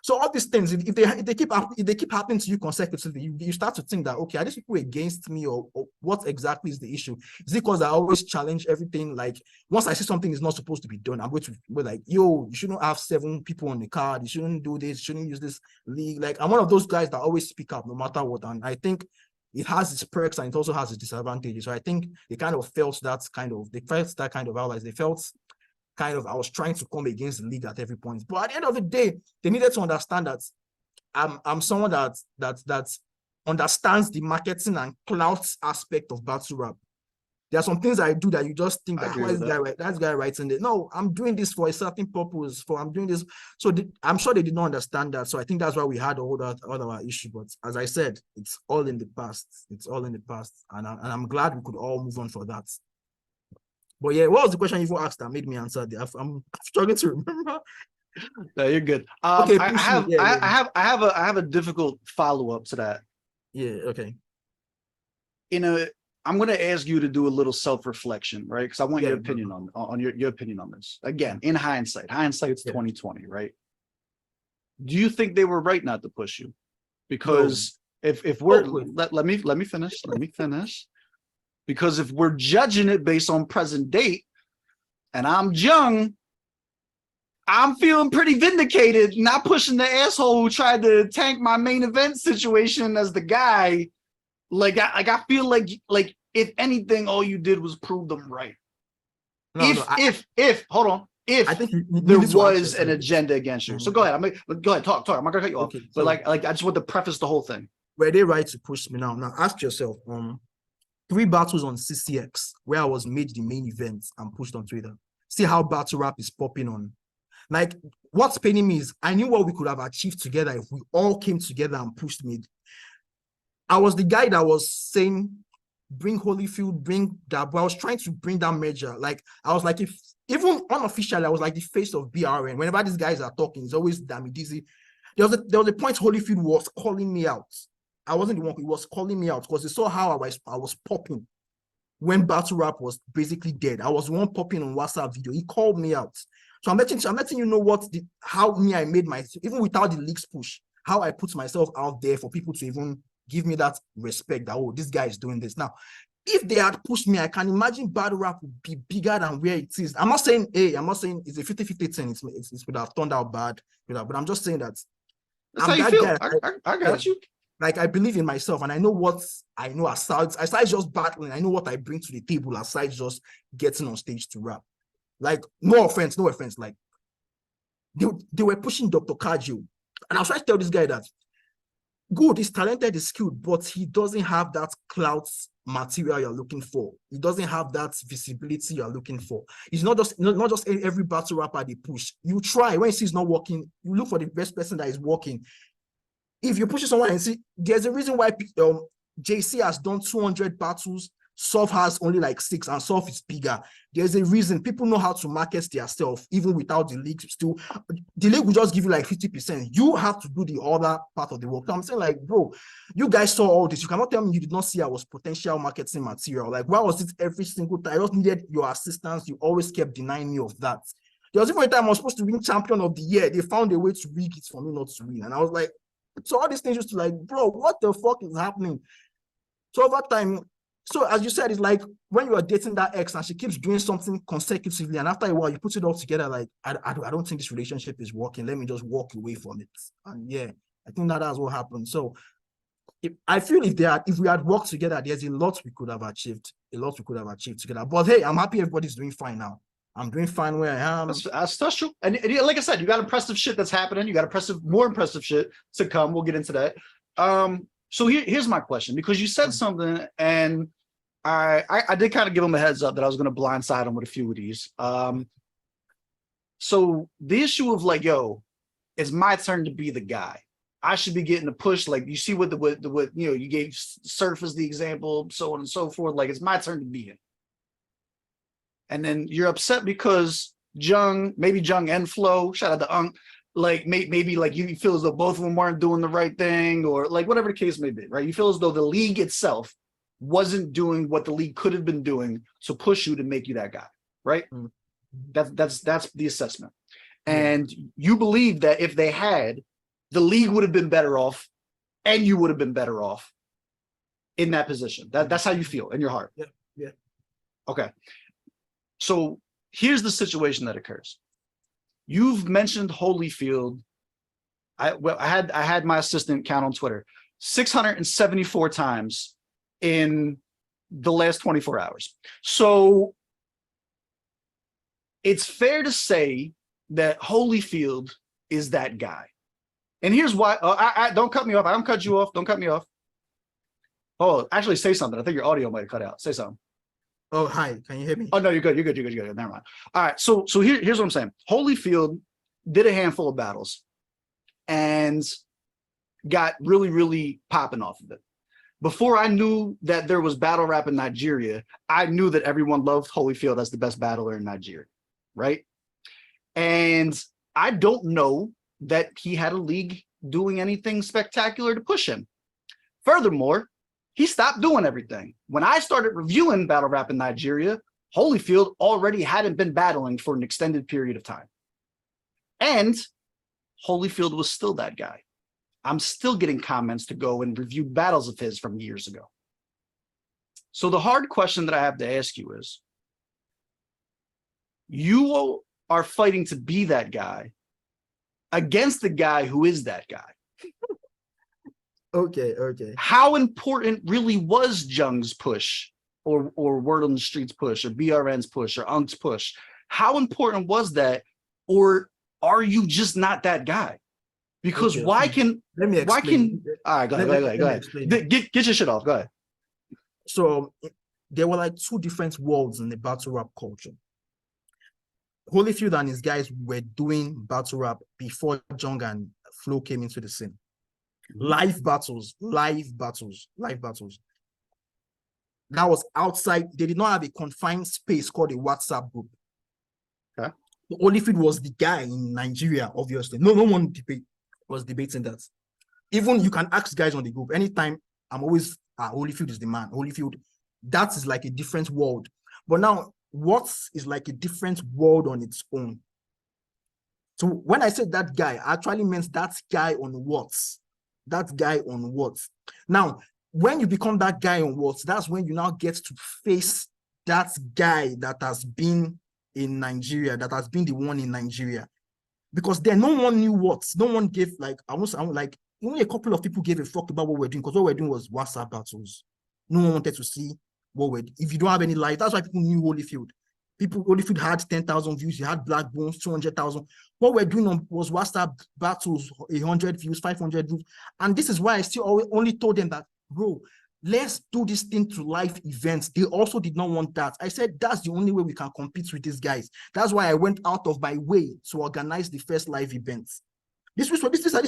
So all these things, if they keep happening to you consecutively, you start to think that, okay, are these people against me, or what exactly is the issue? Is it because I always challenge everything? Like, once I see something is not supposed to be done, I'm going to be like, yo, you shouldn't have 7 people on the card. You shouldn't do this. You shouldn't use this league. Like, I'm one of those guys that always speak up no matter what. And I think it has its perks and it also has its disadvantages. So I think they kind of felt that kind of allies. They felt kind of, I was trying to come against the league at every point. But at the end of the day, they needed to understand that I'm someone that understands the marketing and clout aspect of battle rap. There are some things I do that you just think that, that guy writing it. No, I'm doing this for a certain purpose. I'm doing this. So I'm sure they did not understand that. So I think that's why we had all our issue. But as I said, it's all in the past. It's all in the past. And I'm glad we could all move on for that. But yeah, what was the question you asked that made me answer? I'm struggling to remember. No, you're good. Okay, I have a difficult follow-up to that. Yeah, okay. I'm going to ask you to do a little self-reflection, right? Because I want your opinion on your opinion on this. Again, in hindsight's 2020, right? Do you think they were right not to push you? Because if we're let me finish. Because if we're judging it based on present date, and I'm young, I'm feeling pretty vindicated, not pushing the asshole who tried to tank my main event situation as the guy. I feel like if anything, all you did was prove them right. If I think there was an agenda against you. So go ahead. Go ahead, talk. I'm not gonna cut you off. But I just want to preface the whole thing. Were they right to push me now? Now ask yourself, 3 battles on CCX where I was made the main event and pushed on Twitter. See how battle rap is popping on. Like, what's paining me is I knew what we could have achieved together if we all came together and pushed me. I was the guy that was saying, bring Holyfield, bring that, but I was trying to bring that measure. Like, I was like, if even unofficially, I was like the face of BRN. Whenever these guys are talking, it's always Damideasy. There was a point Holyfield was calling me out. I wasn't the one who was calling me out because they saw how I was popping when battle rap was basically dead. I was the one popping on WhatsApp video. He called me out. So I'm letting you know how I made even without the leaks push, how I put myself out there for people to even give me that respect that, oh, this guy is doing this. Now, if they had pushed me, I can imagine battle rap would be bigger than where it is. I'm not saying it's a 50-50 thing. It would have turned out bad, but I'm just saying that. That's how you feel. I got you. Like, I believe in myself and I know what I know aside just battling. I know what I bring to the table aside just getting on stage to rap. Like, no offense. Like, they were pushing Dr. Kajo. And I was trying to tell this guy that, good, he's talented, he's skilled, but he doesn't have that clout material you're looking for. He doesn't have that visibility you're looking for. It's not just every battle rapper they push. You try, when you see it's not working, you look for the best person that is working. If you push someone and see, there's a reason why JC has done 200 battles, Surf has only like 6, and Surf is bigger. There's a reason. People know how to market themselves, even without the league. Still, the league will just give you like 50%. You have to do the other part of the work. So I'm saying, like, bro, you guys saw all this. You cannot tell me you did not see I was potential marketing material. Like, why was it every single time? I just needed your assistance. You always kept denying me of that. There was even a time I was supposed to win champion of the year. They found a way to rig it for me not to win. And I was like, So all these things used to like, bro, what the fuck is happening? So over time, so as you said, it's like when you are dating that ex and she keeps doing something consecutively, and after a while you put it all together, like, I don't think this relationship is working. Let me just walk away from it. And yeah, I think that's what happened. So I feel if we had worked together, there's a lot we could have achieved. A lot we could have achieved together. But hey, I'm happy everybody's doing fine now. I'm doing fine where I am. That's true. And like I said, you got impressive shit that's happening. You got more impressive shit to come. We'll get into that. So here's my question, because you said something, and I did kind of give him a heads up that I was going to blindside him with a few of these. So the issue of like, yo, it's my turn to be the guy. I should be getting the push. Like you see with you gave Surf as the example, so on and so forth. Like it's my turn to be it. And then you're upset because maybe Jung and Flo, shout out to Unk, like maybe like you feel as though both of them weren't doing the right thing, or like whatever the case may be, right? You feel as though the league itself wasn't doing what the league could have been doing to push you to make you that guy, right? Mm-hmm. That's the assessment. And you believe that if they had, the league would have been better off, and you would have been better off in that position. That's how you feel in your heart. Yeah. Okay. So here's the situation that occurs. You've mentioned Holyfield. I had my assistant count on Twitter 674 times in the last 24 hours. So it's fair to say that Holyfield is that guy. And here's why. I don't cut me off. I don't cut you off. Don't cut me off. Oh, actually say something. I think your audio might have cut out. Say something. Oh, hi. Can you hear me? Oh, no, you're good. You're good. Never mind. All right. So here's what I'm saying. Holyfield did a handful of battles and got really, really popping off of it. Before I knew that there was battle rap in Nigeria, I knew that everyone loved Holyfield as the best battler in Nigeria, right? And I don't know that he had a league doing anything spectacular to push him. Furthermore, he stopped doing everything. When I started reviewing battle rap in Nigeria, Holyfield already hadn't been battling for an extended period of time. And Holyfield was still that guy. I'm still getting comments to go and review battles of his from years ago. So the hard question that I have to ask you is, you are fighting to be that guy against the guy who is that guy. Okay. How important really was Jung's push, or Word on the Streets push, or BRN's push, or Unk's push? How important was that? Or are you just not that guy? Because okay, why so can let me explain. All right, go ahead. Get your shit off. Go ahead. So there were like two different worlds in the battle rap culture. Holyfield and his guys were doing battle rap before Jung and Flo came into the scene. Live battles. That was outside. They did not have a confined space called a WhatsApp group. Okay. Holyfield was the guy in Nigeria, obviously. No one was debating that. Even you can ask guys on the group anytime. I'm always Holyfield is the man. Holyfield, that is like a different world. But now, what is like a different world on its own? So when I said that guy, I actually meant that guy on what? That guy on what? Now, when you become that guy on what, that's when you now get to face that guy that has been in Nigeria, that has been the one in Nigeria. Because then no one knew what. No one gave, like, only a couple of people gave a fuck about what we're doing, because what we're doing was WhatsApp battles. No one wanted to see what we're doing. If you don't have any live, that's why people knew Holyfield. Holyfield had 10,000 views, he had Black Bones, 200,000. What we're doing was WhatsApp battles, 100 views, 500 views. And this is why I still only told them that, bro, let's do this thing to live events. They also did not want that. I said, that's the only way we can compete with these guys. That's why I went out of my way to organize the first live events. These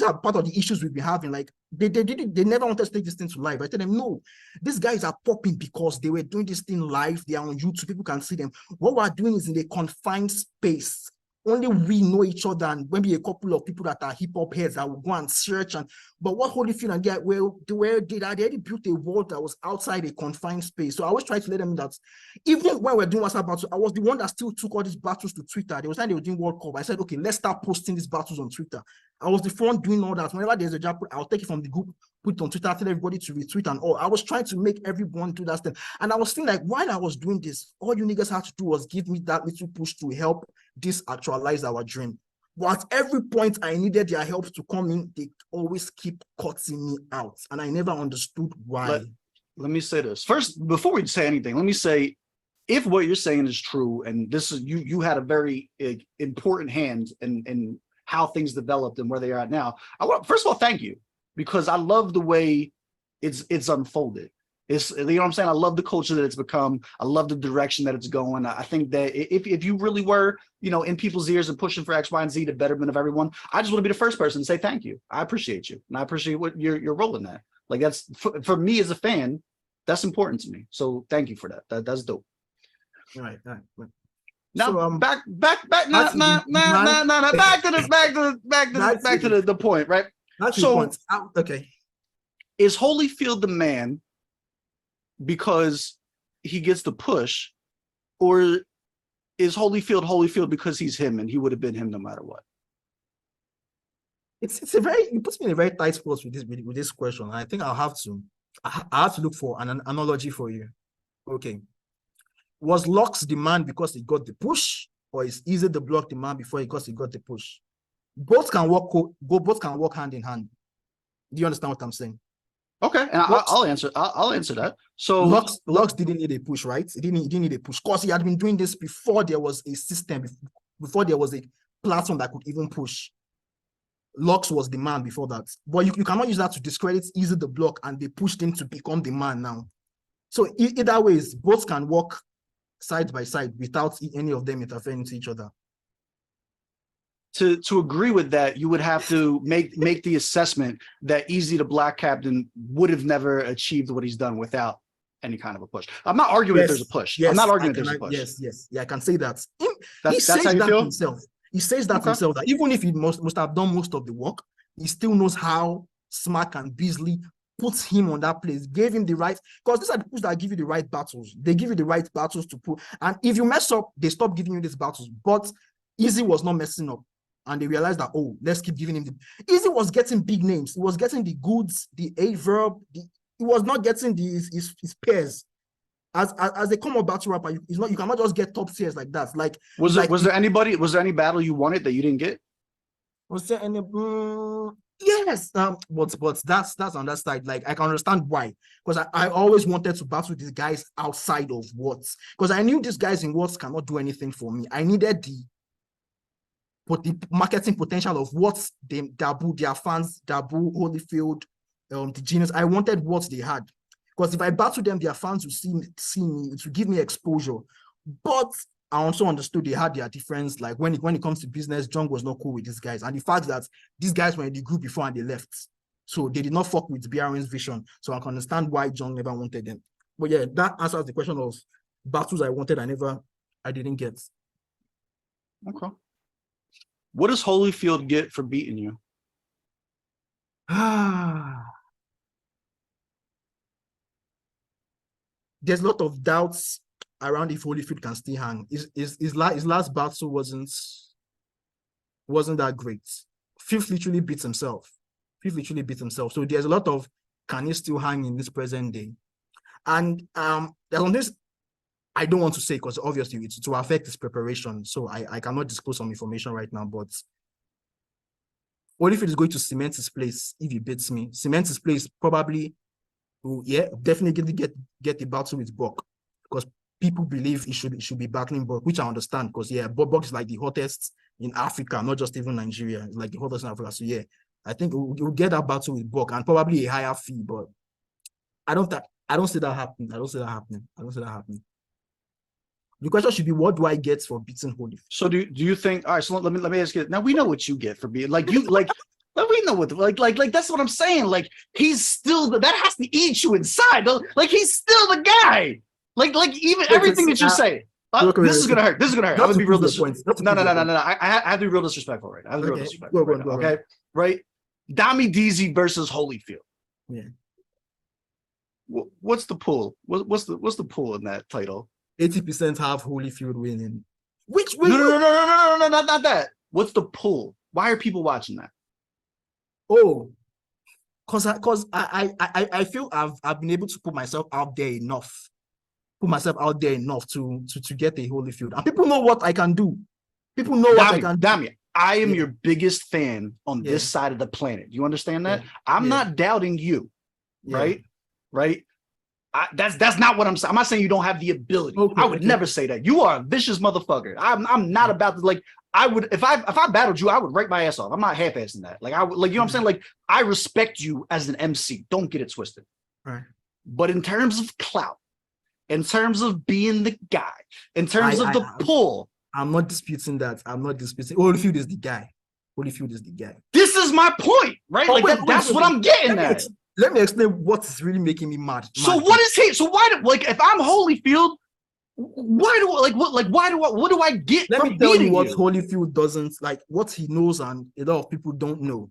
are part of the issues we've been having. Like, they never wanted to take this thing to live. I tell them, no, these guys are popping because they were doing this thing live. They are on YouTube. People can see them. What we're doing is in a confined space. only we know each other, and maybe a couple of people that are hip hop heads that will go and search. But what Holyfield and get where they already built a world that was outside a confined space. So I always try to let them know that even when we're doing WhatsApp battles, I was the one that still took all these battles to Twitter. There was time they were doing World Cup. I said, okay, let's start posting these battles on Twitter. I was the front doing all that. Whenever there's a job, I'll take it from the group, put it on Twitter, tell everybody to retweet and all. I was trying to make everyone do that stuff. And I was feeling like while I was doing this, all you niggas had to do was give me that little push to help this actualize our dream. But at every point I needed their help to come in, they always keep cutting me out. And I never understood why. Let me say this. First, before we say anything, let me say, if what you're saying is true, and this is you had a very important hand in how things developed and where they are at now, first of all, thank you, because I love the way it's unfolded. It's, you know what I'm saying? I love the culture that it's become. I love the direction that it's going. I think that if you really were, you know, in people's ears and pushing for X, Y, and Z, the betterment of everyone, I just want to be the first person to say thank you. I appreciate you, and I appreciate what your role in that. Like that's for me as a fan, that's important to me. So thank you for that. That's dope. All right. Now So, back to the point, right? That's So, the point. Okay. Is Holyfield the man because he gets the push, or is Holyfield because he's him and he would have been him no matter what? It puts me in a very tight spot with this question. I think I have to look for an analogy for you. Okay. Was Locks the man because he got the push, or is Easy the Block the man because he got the push? Both can work hand in hand. Do you understand what I'm saying? Okay, and I'll answer that. So Locks didn't need a push, right? He didn't need a push because he had been doing this before there was a system, before there was a platform that could even push. Locks was the man before that. But you cannot use that to discredit Easy the Block, and they pushed him to become the man now. So either ways, both can work side by side without any of them interfering into each other. To agree with that, you would have to make the assessment that Easy the Black Captain would have never achieved what he's done without any kind of a push. I'm not arguing that there's a push. I'm not arguing that there's a push. Yes, I can say that. He says that himself. He says that himself, that even if he must have done most of the work, he still knows how Smack and Beasley put him on that place, gave him the right, because these are the people that give you the right battles. They give you the right battles to put, and if you mess up, they stop giving you these battles. But Easy was not messing up, and they realized that, oh, let's keep giving him Easy was getting big names. He was getting the goods, the A-verb, he was not getting his peers. As a common battle rapper, you cannot just get top tiers like that. Was there any battle you wanted that you didn't get? Was there any? Yes, but that's on that side. Like, I can understand why, because I always wanted to battle these guys outside of Words, because I knew these guys in Words cannot do anything for me. I needed the marketing potential of what Dabu, their fans, Dabu, Holyfield, the Genius. I wanted what they had, because if I battle them, their fans will see me, it will give me exposure. But I also understood they had their difference. Like when it comes to business, Jung was not cool with these guys. And the fact that these guys were in the group before and they left. So they did not fuck with BRN's vision. So I can understand why Jung never wanted them. But yeah, that answers the question of battles I wanted, I didn't get. Okay. What does Holyfield get for beating you? There's a lot of doubts around if Holyfield can still hang. His last battle wasn't that great. Fifth literally beat himself. So there's a lot of, can he still hang in this present day? And there's on this I don't want to say, because obviously it's to affect his preparation. So I cannot disclose some information right now, but Holyfield is going to cement his place if he beats me. Cement his place probably, definitely get the battle with Buck, because people believe he should be battling Buck, which I understand, because Buck is like the hottest in Africa, not just even Nigeria, like the hottest in Africa. So I think we'll get that battle with Buck and probably a higher fee, but I don't see that happening. The question should be, what do I get for beating Holyfield? So do you think? All right, so let me ask you. Now we know what you get for being we know what that's what I'm saying. Like, he's still that has to eat you inside. Like, he's still the guy. Like even everything that you say. This is gonna hurt. This is gonna hurt. I'm Not gonna to be real prove your disrespectful. point. Not to No, no, prove no, your no, no. I have to be real disrespectful right now. I have to be real Okay. disrespectful. Go Right on, now, go on. okay, right? Damideasy versus Holyfield. Yeah. What's the pull? What's the pull in that title? 80% have Holyfield winning. Which No, no, no, no, no, no, no, not that. What's the pull? Why are people watching that? Oh, because I feel I've been able to put myself out there enough. Put myself out there enough to get a Holyfield. And people know what I can do. People know what I can do. Dami, I am Yeah. your biggest fan on this Yeah. side of the planet. You understand that? Yeah. I'm Yeah. not doubting you, Yeah. right? Right? That's not what I'm saying. I'm not saying you don't have the ability. Okay, I would okay. never say that. You are a vicious motherfucker. I'm not about to like. I would if I battled you, I would write my ass off. I'm not half-assing that. Like I would like you know what I'm saying. Like I respect you as an MC. Don't get it twisted. Right. But in terms of clout, in terms of being the guy, in terms of the pull, I'm not disputing that. I'm not disputing. Holyfield is the guy. Holyfield is the guy. this is my point, right? Oh, like wait, that's wait, what I'm getting let me at. let me explain what's really making me mad. So what is he? So why do like if I'm Holyfield, why do like what do I get Let from me tell you beating what you? Holyfield doesn't like, what he knows and a lot of people don't know.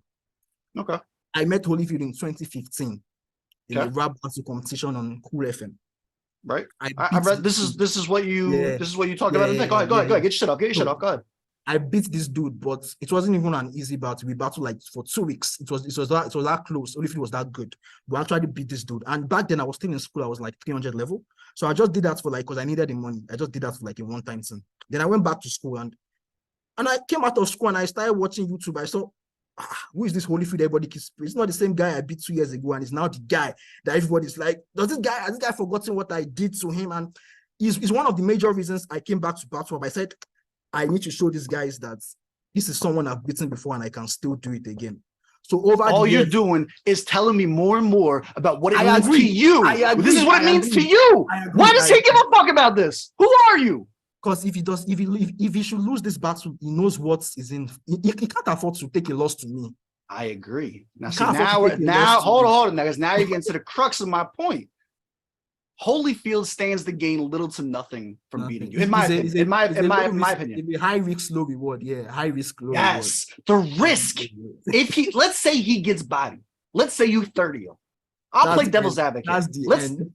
Okay. I met Holyfield in 2015 in Okay. a rap battle competition on Cool FM. Right. I beat read this is what you Yeah. this is what you talk Yeah, about in the thing. Go ahead, yeah. get your shit off. Get your shit So- off. Go ahead. I beat this dude, but it wasn't even an easy battle. We battled like for 2 weeks. It was that close. Holyfield was that good. We actually beat this dude. And back then I was still in school. I was like 300 level. So I just did that for like because I needed the money. I just did that for like a one-time thing. Then I went back to school and I came out of school and I started watching YouTube. I saw who is this Holyfield everybody keeps. It's not the same guy I beat 2 years ago, and it's now the guy that everybody's like, has this guy forgotten what I did to him? And is one of the major reasons I came back to battle. I said, I need to show these guys that this is someone I've beaten before and I can still do it again. So over All the you're years, doing is telling me more and more about what it I means agree. to you. I agree. This is what it I means agree. to you. I agree. Why does I he give a fuck about this? Who are you? because if he should lose this battle, he knows what is in. He can't afford to take a loss to me. I agree. Now, You see, can't afford to take a loss to hold me. on, because now you're getting to the crux of my point. Holyfield stands to gain little to nothing from beating you, in my opinion. In my opinion, It's a high risk, low reward. Yeah, high risk, low reward. yes, the risk. If let's say he gets body, let's say you 30 him. I'll That's play the devil's end. advocate. That's the Let's end.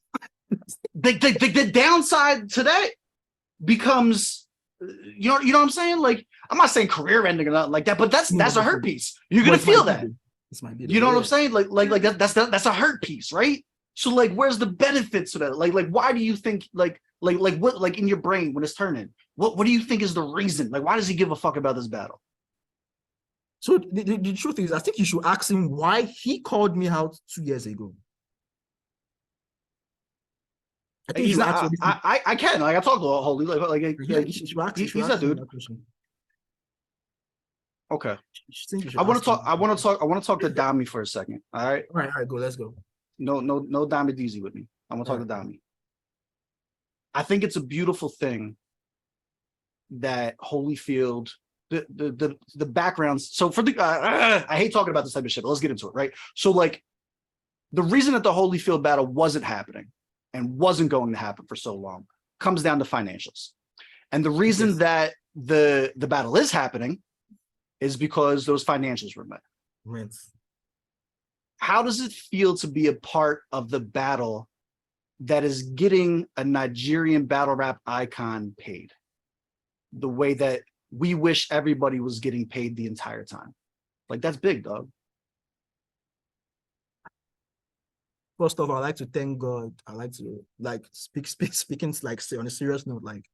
the downside to that becomes, you know what I'm saying? Like, I'm not saying career ending or nothing like that, but that's a hurt piece. You're gonna feel that. It's my You know what I'm saying? Like that's a hurt piece, right? So like, where's the benefits to that? Like why do you think like what like in your brain when it's turning? What do you think is the reason? Like, why does he give a fuck about this battle? So the truth is, I think you should ask him why he called me out 2 years ago. I think He's you not. ask him- I can like I talked to Holy you should he's that ask him dude. question. Okay. You should I want ask to talk. him. I want to talk to Dami for a second. All right. All right, go. Let's go. No Damideasy with me. I want to talk to Dami. I think it's a beautiful thing that Holyfield, the backgrounds. So for the, I hate talking about this type of shit, but let's get into it, right? So like, the reason that the Holyfield battle wasn't happening and wasn't going to happen for so long comes down to financials, and the reason Yes. that the battle is happening is because those financials were met. Right. How does it feel to be a part of the battle that is getting a Nigerian battle rap icon paid the way that we wish everybody was getting paid the entire time? Like, that's big, dog. First of all, I like to thank God. I like to like speaking like say on a serious note, like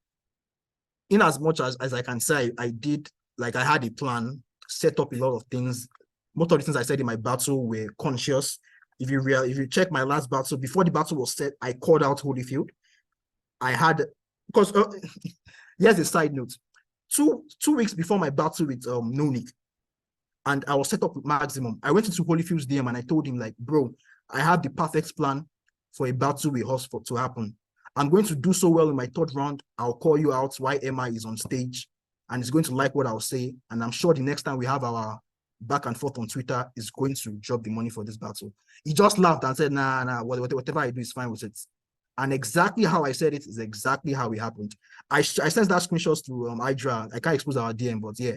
in as much as I can say, I did like I had a plan, set up a lot of things. Most of the things I said in my battle were conscious. If you check my last battle, before the battle was set, I called out Holyfield. I had because here's a side note. Two weeks before my battle with Nonic, and I was set up with Maximum. I went into Holyfield's DM and I told him, like, bro, I have the perfect plan for a battle with us to happen. I'm going to do so well in my third round. I'll call you out while Emma is on stage and he's going to like what I'll say. And I'm sure the next time we have our back and forth on Twitter is going to drop the money for this battle. He just laughed and said, nah, whatever I do is fine with it. And exactly how I said it is exactly how it happened. I sent that screenshots to Hydra. I can't expose our DM, but yeah.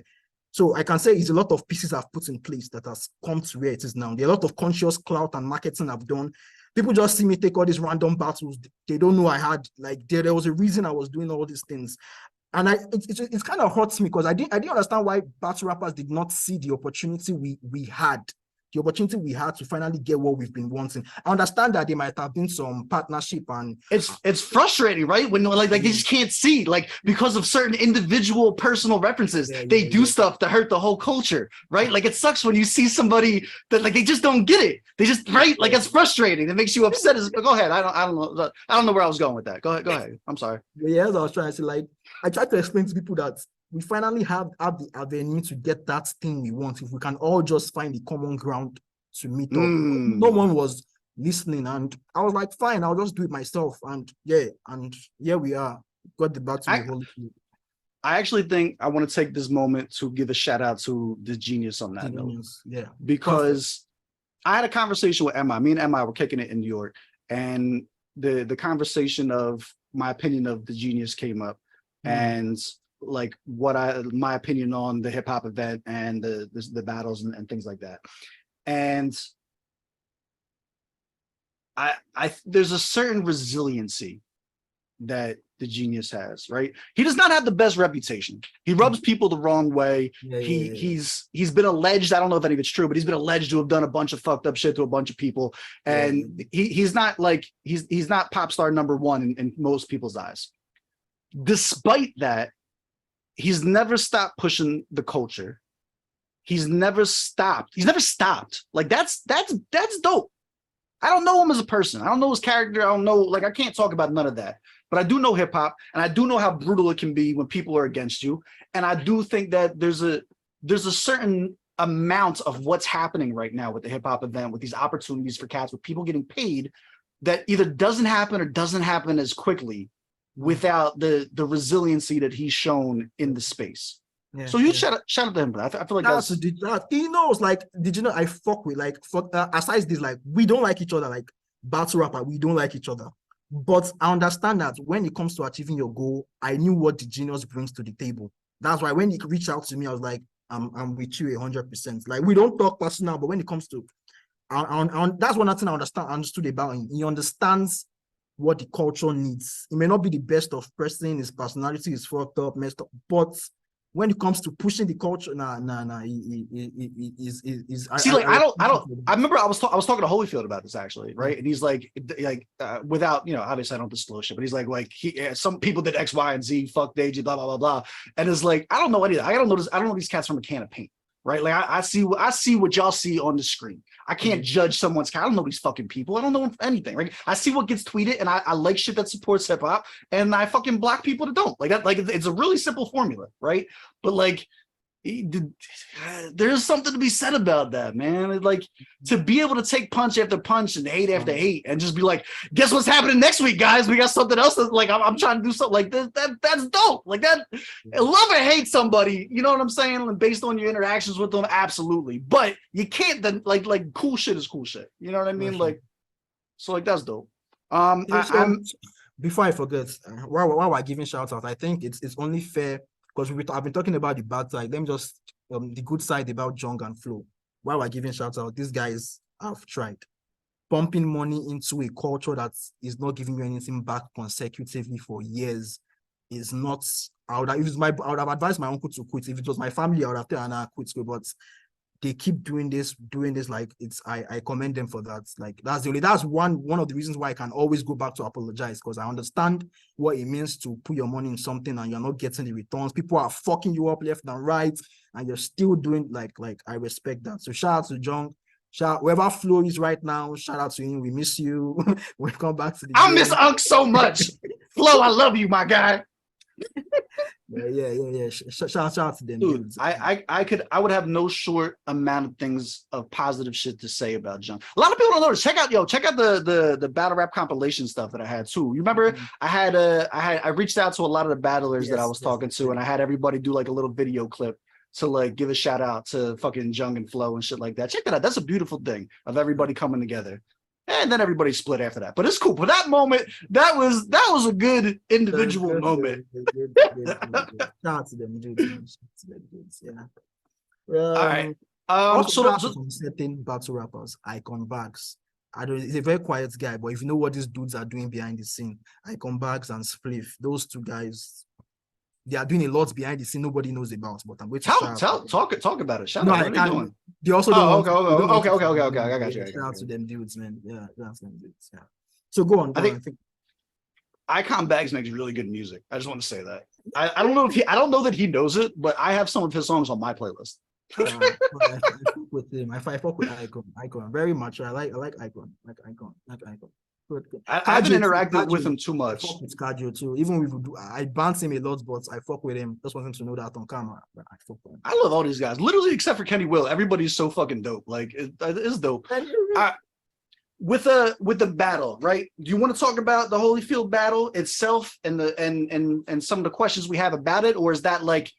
So I can say it's a lot of pieces I've put in place that has come to where it is now. There are a lot of conscious clout and marketing I've done. People just see me take all these random battles. They don't know I had, like, there was a reason I was doing all these things. And it kind of hurts me because I didn't understand why battle rappers did not see the opportunity we had. The opportunity we had to finally get what we've been wanting. I understand that there might have been some partnership and it's frustrating, right? When like they just can't see, like, because of certain individual personal references, they do stuff to hurt the whole culture, right? Like, it sucks when you see somebody that, like, they just don't get it. They just, right? Like, it's frustrating. It makes you upset. Go ahead. I don't know where I was going with that. Go ahead. I'm sorry. Yeah, as I was trying to say, like, I try to explain to people that we finally have the avenue to get that thing we want if we can all just find the common ground to meet up. No one was listening, and I was like, fine, I'll just do it myself. And here we are. Got the battle. I actually think I want to take this moment to give a shout out to the genius on that note. Yeah, because I had a conversation with Emma. Me and Emma were kicking it in New York, and the conversation of my opinion of the genius came up, and like my opinion on the hip hop event and the battles and things like that. And I there's a certain resiliency that the genius has, right? He does not have the best reputation. He rubs people the wrong way. He's been alleged, I don't know if any of it's true, but he's been alleged to have done a bunch of fucked up shit to a bunch of people. And he's not like, he's not pop star number one in most people's eyes. Despite that, he's never stopped pushing the culture. He's never stopped. Like, that's dope. I don't know him as a person. I don't know his character. I don't know, like, I can't talk about none of that. But I do know hip hop, and I do know how brutal it can be when people are against you. And I do think that there's a certain amount of what's happening right now with the hip hop event, with these opportunities for cats, with people getting paid, that either doesn't happen or doesn't happen as quickly without the resiliency that he's shown in the space. So you shout out to him, but I feel like he knows. Like, did you know I fuck with, like, aside this, like, we don't like each other, like battle rapper, we don't like each other. But I understand that when it comes to achieving your goal, I knew what the genius brings to the table. That's why when he reached out to me, I was like, I'm with you 100%. Like, we don't talk personal, but when it comes to, that's one thing I understood about him. He understands what the culture needs. He may not be the best of person, his personality is fucked up, messed up, but when it comes to pushing the culture, I remember I was talking to Holyfield about this, actually, right? And he's like, without, obviously I don't disclose shit, but he's like some people did X, Y, and Z, fuck Deji, blah, blah, blah, blah. And it's like, I don't know anything. I don't know these cats from a can of paint, right? Like, I see what y'all see on the screen. I can't judge someone's cat. I don't know these fucking people. I don't know anything, right? I see what gets tweeted, and I like shit that supports hip hop, and I fucking block people that don't. Like that. Like, it's a really simple formula, right? But like, there's something to be said about that, man. Like, to be able to take punch after punch and hate after hate, and just be like, guess what's happening next week, guys? We got something else. That's like, I'm trying to do something like this. That's dope. Like that. Love or hate somebody, you know what I'm saying? Based on your interactions with them, absolutely. But you can't then, like cool shit is cool shit. You know what I mean? Like, so, like, that's dope. Before I forget, while we're giving shout out, I think it's only fair, because I've been talking about the bad side. Let me just the good side about Jung and Flow. While we're giving shout out, these guys have tried. Pumping money into a culture that is not giving you anything back consecutively for years is not. I would have advised my uncle to quit. If it was my family, I would have told him quit school. But they keep doing this. Like, I commend them for that. Like, that's one of the reasons why I can always go back to apologize, because I understand what it means to put your money in something and you're not getting the returns. People are fucking you up left and right, and you're still doing like I respect that. So shout out to Jung. Wherever Flo is right now, shout out to him. We miss you. We'll come back to the I miss Unk so much. Flo, I love you, my guy. Yeah. Shout out to them, dude. I would have no short amount of things of positive shit to say about Jung. A lot of people don't notice. Check out the battle rap compilation stuff that I had too. You remember I reached out to a lot of the battlers that I was talking to, and I had everybody do like a little video clip to like give a shout out to fucking Jung and Flow and shit like that. Check that out. That's a beautiful thing of everybody coming together. And then everybody split after that. But it's cool. But that moment, that was a good individual moment. Shout out to them dudes, man. Shout out to them dudes, yeah. All right. Also, So, shout out to some certain battle rappers, Icon Bags. I don't. He's a very quiet guy, but if you know what these dudes are doing behind the scene, Icon Bags and Spliff, those two guys, they are doing a lot behind the scene nobody knows about. But I'm going to talk about it. Shout no, out. I What are they doing? can't. They also don't Okay. I got you. Shout out to them dudes, man. Yeah, that's them dudes. Yeah. So go on. I think Icon Bags makes really good music. I just want to say that. I don't know that he knows it, but I have some of his songs on my playlist. I fuck with him. I fuck with Icon very much. I like Icon. Like Icon. Good. I haven't interacted with him too I much. fuck with Cardio too. Even if we do, I bounce him a lot, but I fuck with him. Just want him to know that on camera. But I fuck with him. I love all these guys, literally except for Kenny Will. Everybody's so fucking dope. Like it's dope. With the battle, right? Do you want to talk about the Holyfield battle itself and and some of the questions we have about it, or is that like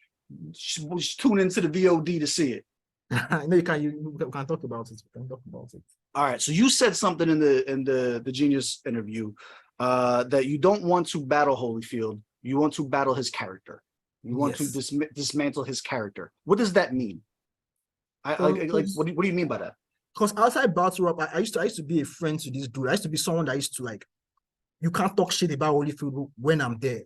just tune into the VOD to see it? I know you can talk about it. We can talk about it. All right. So you said something in the Genius interview that you don't want to battle Holyfield. You want to battle his character. You want to dismantle his character. What does that mean? What do you mean by that? Because outside battle rap, I used to be a friend to this dude. I used to be someone that used to like, you can't talk shit about Holyfield when I'm there.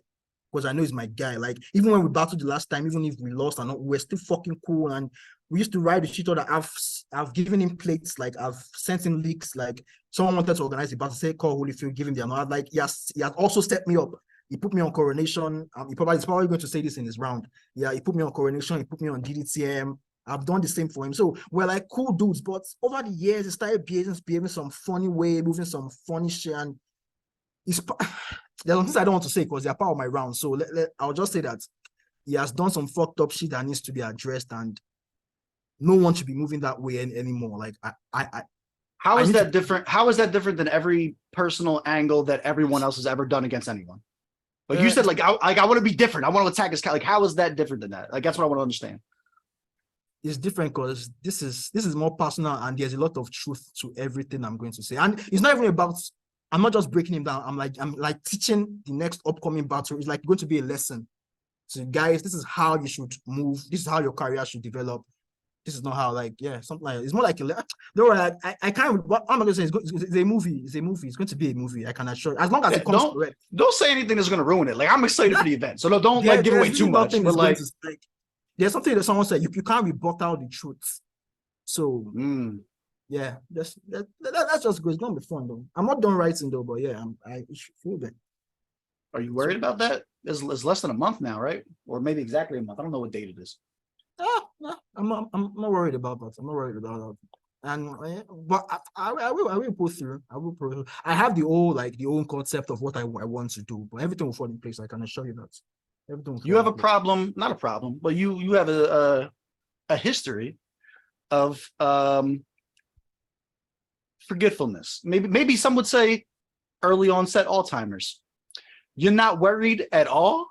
Because I know he's my guy. Like, even when we battled the last time, even if we lost or not, we're still fucking cool. And we used to ride with each other. I've given him plates, like I've sent him leaks. Like someone wanted to organize a battle, say call Holyfield, give him the honor. Like he has also set me up. He put me on Coronation. He's probably going to say this in his round. Yeah, he put me on Coronation. He put me on DDTM. I've done the same for him. So we're like cool dudes. But over the years, he started behaving some funny way, moving some funny shit. And there's some things I don't want to say because they're part of my round. So I'll just say that he has done some fucked up shit that needs to be addressed, and no one should be moving that way anymore. Like how is that different? How is that different than every personal angle that everyone else has ever done against anyone? Like you said, I want to be different. I want to attack his cat. Like how is that different than that? Like that's what I want to understand. It's different because this is more personal, and there's a lot of truth to everything I'm going to say. And it's not even about, I'm not just breaking him down. I'm like teaching the next upcoming battle. It's like going to be a lesson. So guys, this is how you should move. This is how your career should develop. This is not how, like, something like, it's more like, don't worry, I can't, what I'm going to say it's a movie. It's a movie. It's going to be a movie. I can assure you. As long as it comes correct. Don't say anything that's going to ruin it. Like, I'm excited for the event. So don't like give away too much. But like, there's something that someone said, you can't rebut out the truth. So, yeah, that's just good. It's going to be fun, though. I'm not done writing, though, but yeah, I feel that. Are you worried about that? It's less than a month now, right? Or maybe exactly a month. I don't know what date it is. No, I'm not worried about that. I'm not worried about that. And but I will pull through. I will pull through. I have the own concept of what I want to do, but everything will fall in place. I can assure you that. Everything. You have a problem, not a problem, but you have a history of forgetfulness. Maybe some would say early onset Alzheimer's. You're not worried at all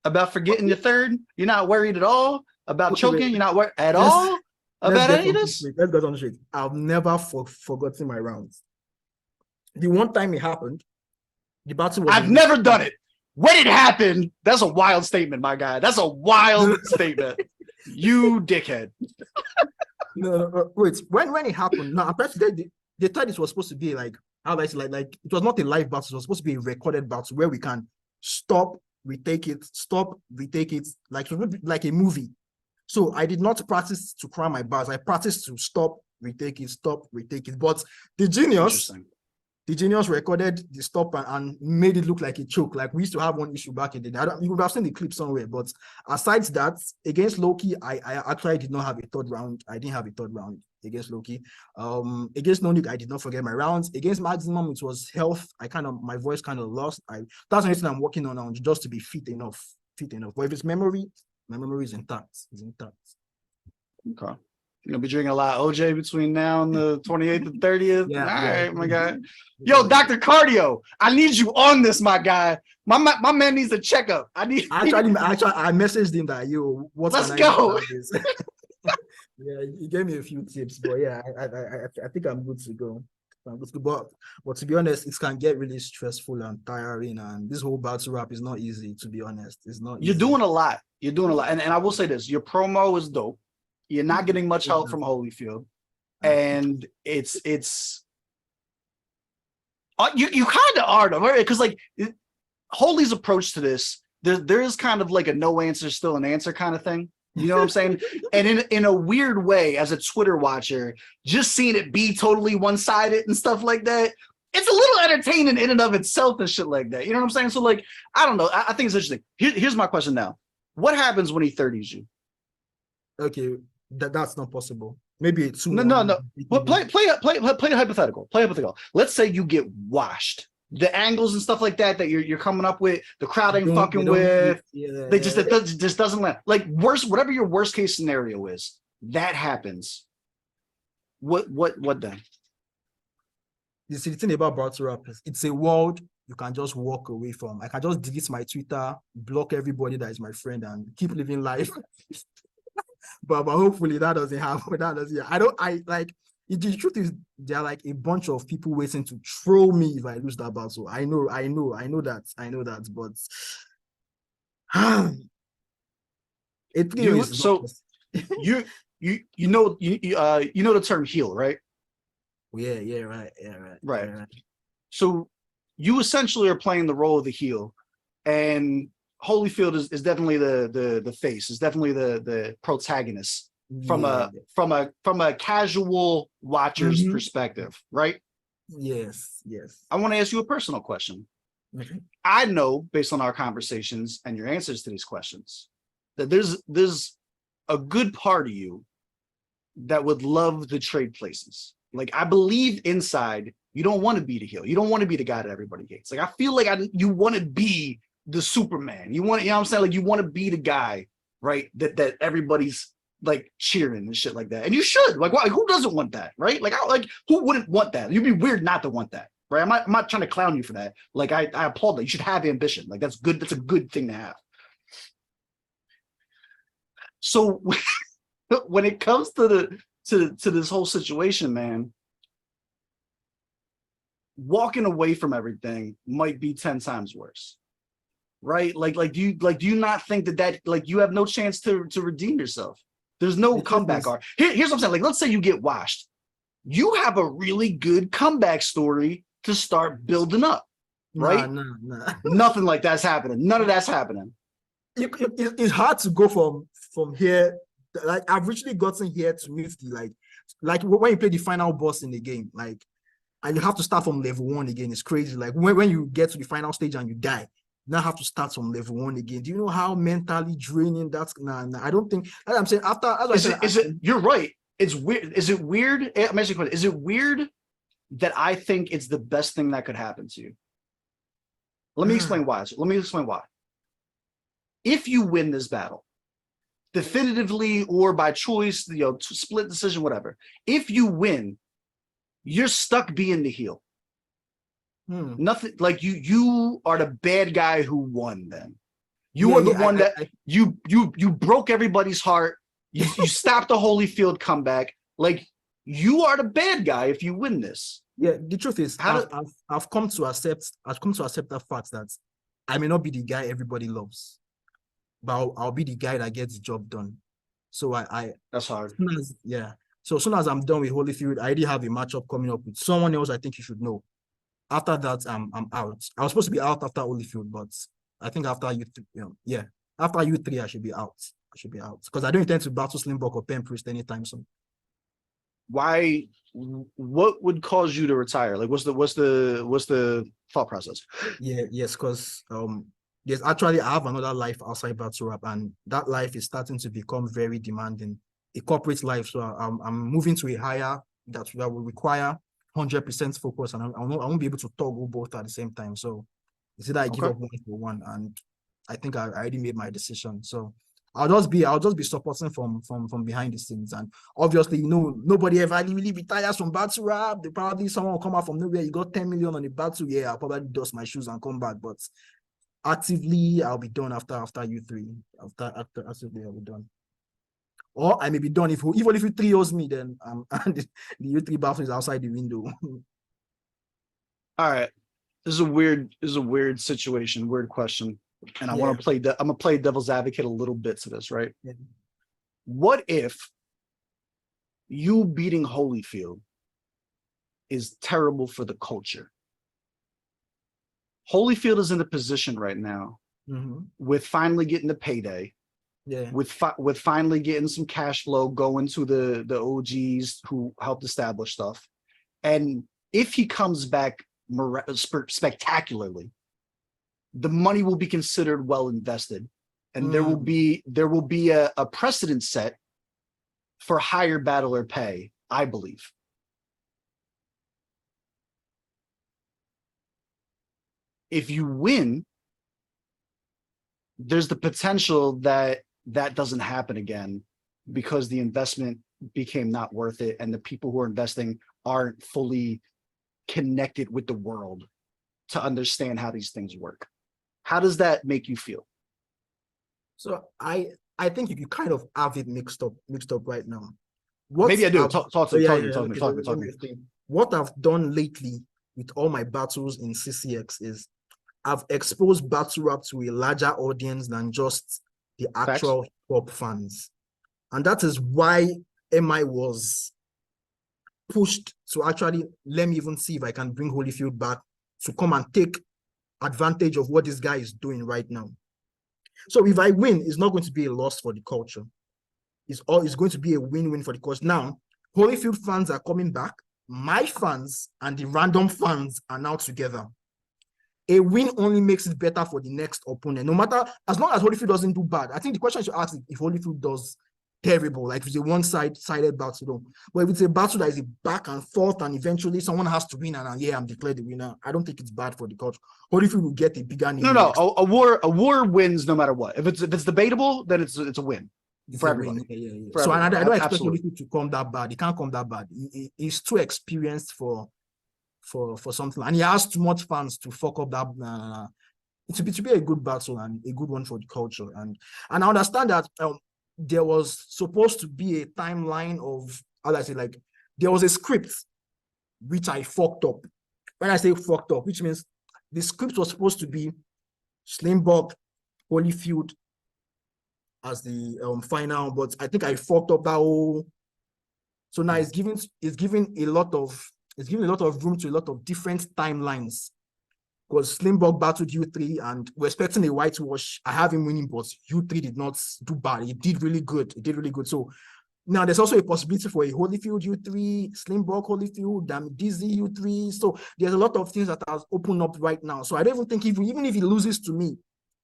about forgetting your third. You're not worried at all about choking. You're not worried at all about any of this. Let's get on straight. I've never forgotten my rounds. The one time it happened, the battle was. I've never done it. When it happened, that's a wild statement, my guy. That's a wild statement. You dickhead. No, wait. When it happened, no, they thought it was supposed to be like, how do I say, like it was not a live battle. It was supposed to be a recorded battle where we can stop, retake it, stop, retake it, like a movie. So I did not practice to cram my bars. I practiced to stop, retake it, stop, retake it. But the genius recorded the stop and made it look like a choke. Like we used to have one issue back in the day. You would have seen the clip somewhere. But aside that, against Loki, I actually did not have a third round. I didn't have a third round against Loki. Against Nonik, I did not forget my rounds. Against Maximum, it was health. my voice kind of lost. That's anything I'm working on now, just to be fit enough. But if it's memory, my memory is intact. It's intact. Okay. You're gonna be drinking a lot of OJ between now and the 28th and 30th. Yeah, all right, my guy. Yo, Dr. Cardio, I need you on this, my guy. My man needs a checkup. I messaged him that let's go. Yeah, he gave me a few tips, but yeah, I think I'm good to go. But to be honest, it can get really stressful and tiring. And this whole battle rap is not easy, to be honest. It's not You're easy. doing a lot. You're doing a lot. And I will say this, your promo is dope. You're not getting much help from Holyfield. And it's you kind of are though, right? Because like Holy's approach to this, there is kind of like a no answer still an answer kind of thing. You know what I'm saying? And in a weird way, as a Twitter watcher, just seeing it be totally one-sided and stuff like that, it's a little entertaining in and of itself and shit like that. You know what I'm saying? So like, I don't know. I think it's interesting. Here's my question now. What happens when he 30s you? Okay, that's not possible. Maybe it's No. But play hypothetical. Play hypothetical. Let's say you get washed. The angles and stuff like that you're coming up with, the crowd ain't fucking with. It just doesn't land. Like whatever your worst case scenario is, that happens. What then? You see, the thing about battle rap is it's a world you can just walk away from. I can just delete my Twitter, block everybody that is my friend, and keep living life. but hopefully that doesn't happen. The truth is there are like a bunch of people waiting to throw me if I lose that battle. I know that, but you know the term heel, right? Right. So you essentially are playing the role of the heel, and Holyfield is definitely the face, is definitely the protagonist from a casual watcher's perspective, right? Yes. I want to ask you a personal question. Okay. I know based on our conversations and your answers to these questions that there's a good part of you that would love to trade places. Like I believe inside you don't want to be the heel. You don't want to be the guy that everybody hates. Like I feel like you want to be the Superman. You know what I'm saying? Like you want to be the guy, right? That everybody's like cheering and shit like that. And you should. Like, why? Who doesn't want that, right? Like who wouldn't want that? You'd be weird not to want that, right? I'm not trying to clown you for that. Like I applaud that. You should have ambition. Like that's good. That's a good thing to have. So when it comes to this whole situation, man, walking away from everything might be 10 times worse, right? Do you not think that like you have no chance to redeem yourself? There's no comeback arc. Here's what I'm saying. Like, let's say you get washed. You have a really good comeback story to start building up, right? Nah. Nothing like that's happening. None of that's happening. It's hard to go from here. Like I've recently gotten here to meet the like when you play the final boss in the game, like, and you have to start from level 1 again. It's crazy. Like when you get to the final stage and you die, now have to start from level 1 again. Do you know how mentally draining that's? Nah. I don't think. As I'm saying, You're right. It's weird. Is it weird? Is it weird that I think it's the best thing that could happen to you? Let me explain why. If you win this battle, definitively or by choice, split decision, whatever. If you win, you're stuck being the heel. Nothing like you are the bad guy who won. Then you are the one that you broke everybody's heart. You stopped the Holyfield comeback. Like you are the bad guy if you win this. Yeah, the truth is, I've come to accept the fact that I may not be the guy everybody loves, but I'll be the guy that gets the job done. So that's hard. So as soon as I'm done with Holyfield, I already have a matchup coming up with someone else I think you should know. After that, I'm out. I was supposed to be out after Holyfield, but I think after after U3, I should be out. Because I don't intend to battle Slimbuck or Pen Priest anytime soon. Why? What would cause you to retire? Like, what's the thought process? Because yes, actually, I have another life outside battle rap, and that life is starting to become very demanding. A corporate life, so I'm moving to a higher that will require 100% focus, and I won't be able to toggle both at the same time. So it's either I give up one for one, and I think I already made my decision. So I'll just be supporting from behind the scenes, and obviously, nobody ever really retires from battle rap. Someone will come out from nowhere. You got 10 million on the battle, I'll probably dust my shoes and come back, but actively I'll be done after U3. Actively I'll be done. Or I may be done even if U3 owes me, then and the U3 battle is outside the window. All right. This is a weird situation, weird question. And I Yeah. want to play I'm gonna play devil's advocate a little bit to this, right? Yeah. What if you beating Holyfield is terrible for the culture? Holyfield is in a position right now Mhm. with finally getting the payday, Yeah. with finally getting some cash flow going to the OGs who helped establish stuff. And if he comes back spectacularly, the money will be considered well invested, and there will be a precedent set for higher battler pay, I believe. If you win, there's the potential that that doesn't happen again because the investment became not worth it, and the people who are investing aren't fully connected with the world to understand how these things work. How does that make you feel? So I think you kind of have it mixed up right now. Maybe I do. I've- Talk to oh, me. yeah, Talk to yeah, me. Talk to me. okay, Talk to me. Talk let to me me. explain. What I've done lately with all my battles in CCX is I've exposed battle rap to a larger audience than just the Facts. actual hip hop fans. And that is why MI was pushed to actually let me even see if I can bring Holyfield back to come and take advantage of what this guy is doing right now. So if I win, it's not going to be a loss for the culture. It's going to be a win-win for the culture. Now, Holyfield fans are coming back. My fans and the random fans are now together. A win only makes it better for the next opponent. No matter, as long as Holyfield doesn't do bad. I think the question I should ask is if Holyfield does terrible, like if it's a one-sided battle. But if it's a battle that is a back and forth and eventually someone has to win and yeah, I'm declared the winner, I don't think it's bad for the culture. Holyfield will get a bigger name. No. A war wins no matter what. If it's debatable, then it's a win for everybody. Yeah. For So everybody. I don't expect Absolutely. Holyfield to come that bad. He can't come that bad. He's too experienced for something, and he has too much fans to fuck up that. It to be a good battle and a good one for the culture. And I understand that there was supposed to be a timeline of, how do I say, like, there was a script which I fucked up. When I say fucked up, which means the script was supposed to be Slimbock, Holyfield as the final, but I think I fucked up that whole. So now it's giving a lot of room to a lot of different timelines. Because Slimbock battled U3 and we're expecting a whitewash. I have him winning, but U3 did not do bad. He did really good. So now there's also a possibility for a Holyfield U3, Slimbock Holyfield, Damideasy U3. So there's a lot of things that are opened up right now. So I don't even think even if he loses to me,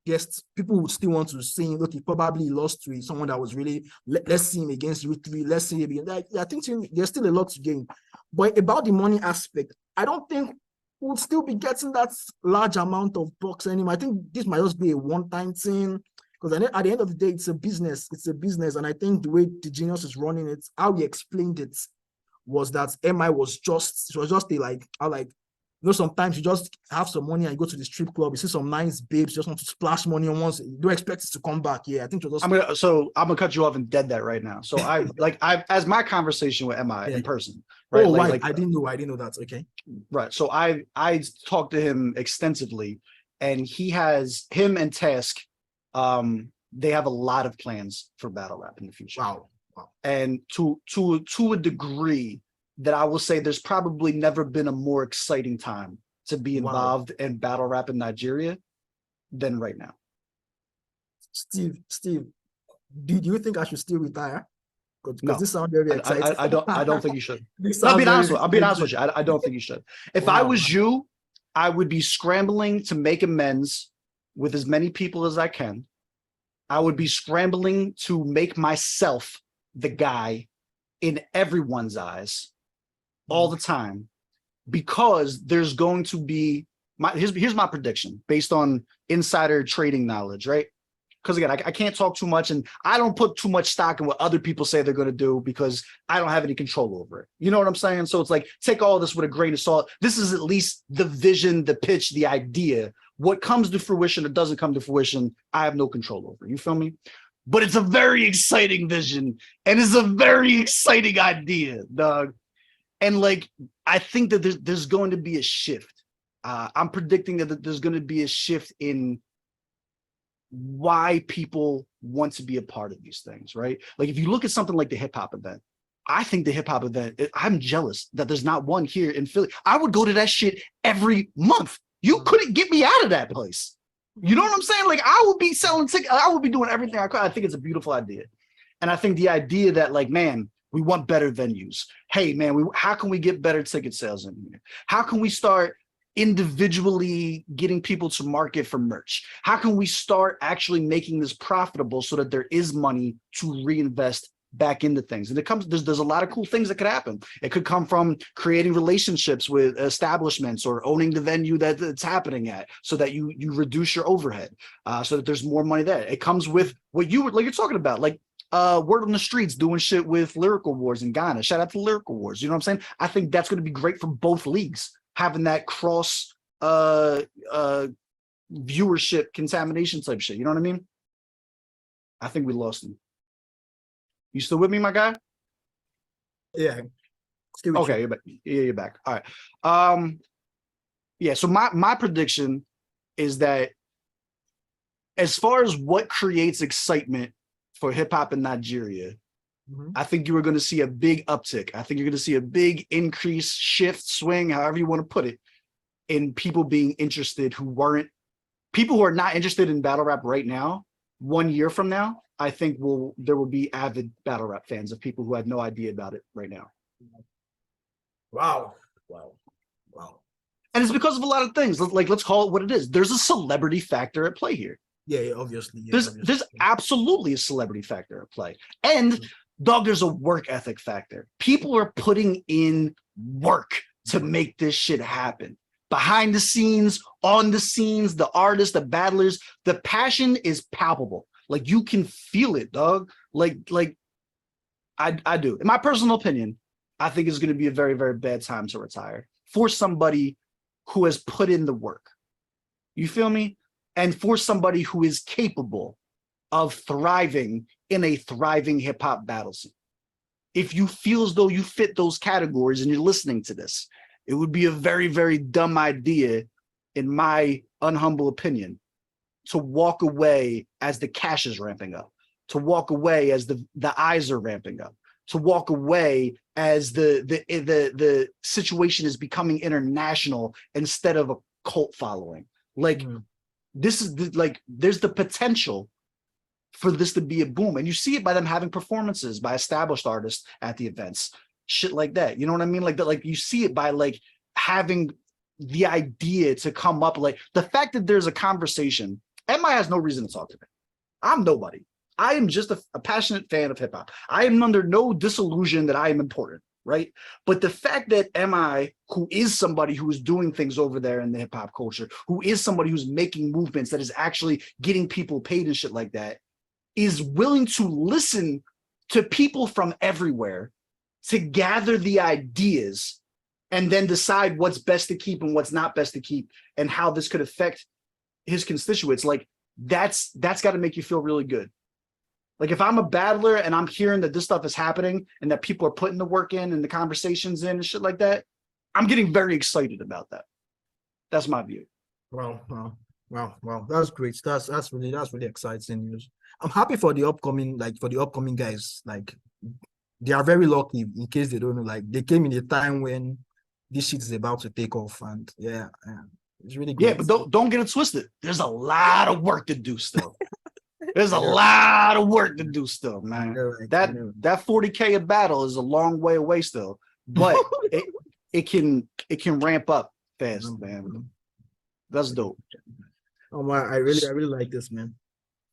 yes, people would still want to see him. Look, he probably lost to someone that was really, let's see him against U3. Let's see him. I think there's still a lot to gain. But about the money aspect, I don't think we'll still be getting that large amount of bucks anymore. I think this might just be a one-time thing, because at the end of the day, it's a business. And I think the way the genius is running it, how he explained it was that MI was just sometimes you just have some money and you go to the strip club, you see some nice babes, you just want to splash money on once, you don't expect it to come back. Yeah, I think you're just. I'm gonna cut you off and dead that right now. So I've as my conversation with MI in person, right? Oh, right. I didn't know that. Okay. Right. So I talked to him extensively, and him and Task, they have a lot of plans for battle rap in the future. Wow. And to a degree that I will say there's probably never been a more exciting time to be involved in battle rap in Nigeria than right now. Steve, do you think I should still retire? Because No, this sounds very exciting. I don't think you should. I'm being honest with you. I don't think you should. If I was you, I would be scrambling to make amends with as many people as I can. I would be scrambling to make myself the guy in everyone's eyes all the time, because there's going to be here's my prediction based on insider trading knowledge, right? Because again, I can't talk too much, and I don't put too much stock in what other people say they're going to do because I don't have any control over it. You know what I'm saying? So it's like, take all this with a grain of salt. This is at least the vision, the pitch, the idea. What comes to fruition or doesn't come to fruition, I have no control over. You feel me? But it's a very exciting vision, and it's a very exciting idea, dog. And like, I think that there's going to be a shift I'm predicting that there's going to be a shift in why people want to be a part of these things, right? Like if you look at something like the hip hop event, I think the hip hop event, I'm jealous that there's not one here in Philly. I would go to that shit every month. You couldn't get me out of that place. You know what I'm saying? Like I would be selling tickets. I would be doing everything I could. I think it's a beautiful idea. And I think the idea that like, man, we want better venues. Hey, man, how can we get better ticket sales in here? How can we start individually getting people to market for merch? How can we start actually making this profitable so that there is money to reinvest back into things? And there's a lot of cool things that could happen. It could come from creating relationships with establishments or owning the venue that it's happening at so that you reduce your overhead, so that there's more money there. It comes with what you're talking about, like word on the streets, doing shit with Lyrical Wars in Ghana. Shout out to Lyrical Wars. You know what I'm saying? I think that's going to be great for both leagues, having that cross viewership contamination type shit. You know what I mean? I think we lost him. You still with me, my guy? Yeah. Still with Okay, you. you're back. Yeah, you're back. All right. Yeah, so my prediction is that as far as what creates excitement for hip hop in Nigeria, I think you are going to see a big uptick. I think you're going to see a big increase, shift, swing, however you want to put it, in people being interested people who are not interested in battle rap right now. 1 year from now, I think there will be avid battle rap fans of people who had no idea about it right now. Wow. And it's because of a lot of things. Like, let's call it what it is. There's a celebrity factor at play here. Yeah, obviously. Yeah, There's absolutely a celebrity factor at play. And dog, there's a work ethic factor. People are putting in work to make this shit happen. Behind the scenes, on the scenes, the artists, the battlers, the passion is palpable. Like you can feel it, dog. Like I do. In my personal opinion, I think it's going to be a very, very bad time to retire for somebody who has put in the work. You feel me? And for somebody who is capable of thriving in a thriving hip hop battle scene. If you feel as though you fit those categories and you're listening to this, it would be a very, very dumb idea, in my unhumble opinion, to walk away as the cash is ramping up, to walk away as the eyes are ramping up, to walk away as the situation is becoming international instead of a cult following. Like this is there's the potential for this to be a boom, and you see it by them having performances by established artists at the events, shit like that. You know what I mean? Like that, like you see it by like having the idea to come up, like the fact that there's a conversation. MI has no reason to talk to me. I'm nobody. I am just a passionate fan of hip hop. I am under no disillusion that I am important, right? But the fact that MI, who is somebody who is doing things over there in the hip hop culture, who is somebody who's making movements that is actually getting people paid and shit like that, is willing to listen to people from everywhere to gather the ideas and then decide what's best to keep and what's not best to keep and how this could affect his constituents. Like that's got to make you feel really good. Like if I'm a battler and I'm hearing that this stuff is happening and that people are putting the work in and the conversations in and shit like that, I'm getting very excited about that. That's my view. Wow. That's great. That's really exciting news. I'm happy for the upcoming guys. Like they are very lucky, in case they don't know. Like they came in a time when this shit is about to take off, and yeah, it's really great. Yeah, but don't get it twisted. There's a lot of work to do still. There's a lot of work to do still, man. That 40K a battle is a long way away still, but it can ramp up fast, man. That's dope. Oh my, I really like this, man.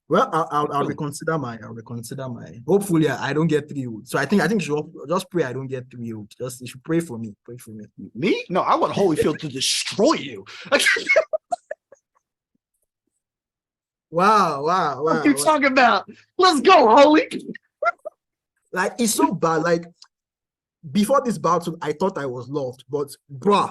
Well, I'll reconsider my. Hopefully, I don't get 3 wood. So I think you should just pray I don't get 3 wood. You should pray for me. Pray for me. Me? No, I want Holyfield to destroy you. Wow. What are you talking about? Let's go, Holy. Like it's so bad. Like before this battle, I thought I was loved, but bruh.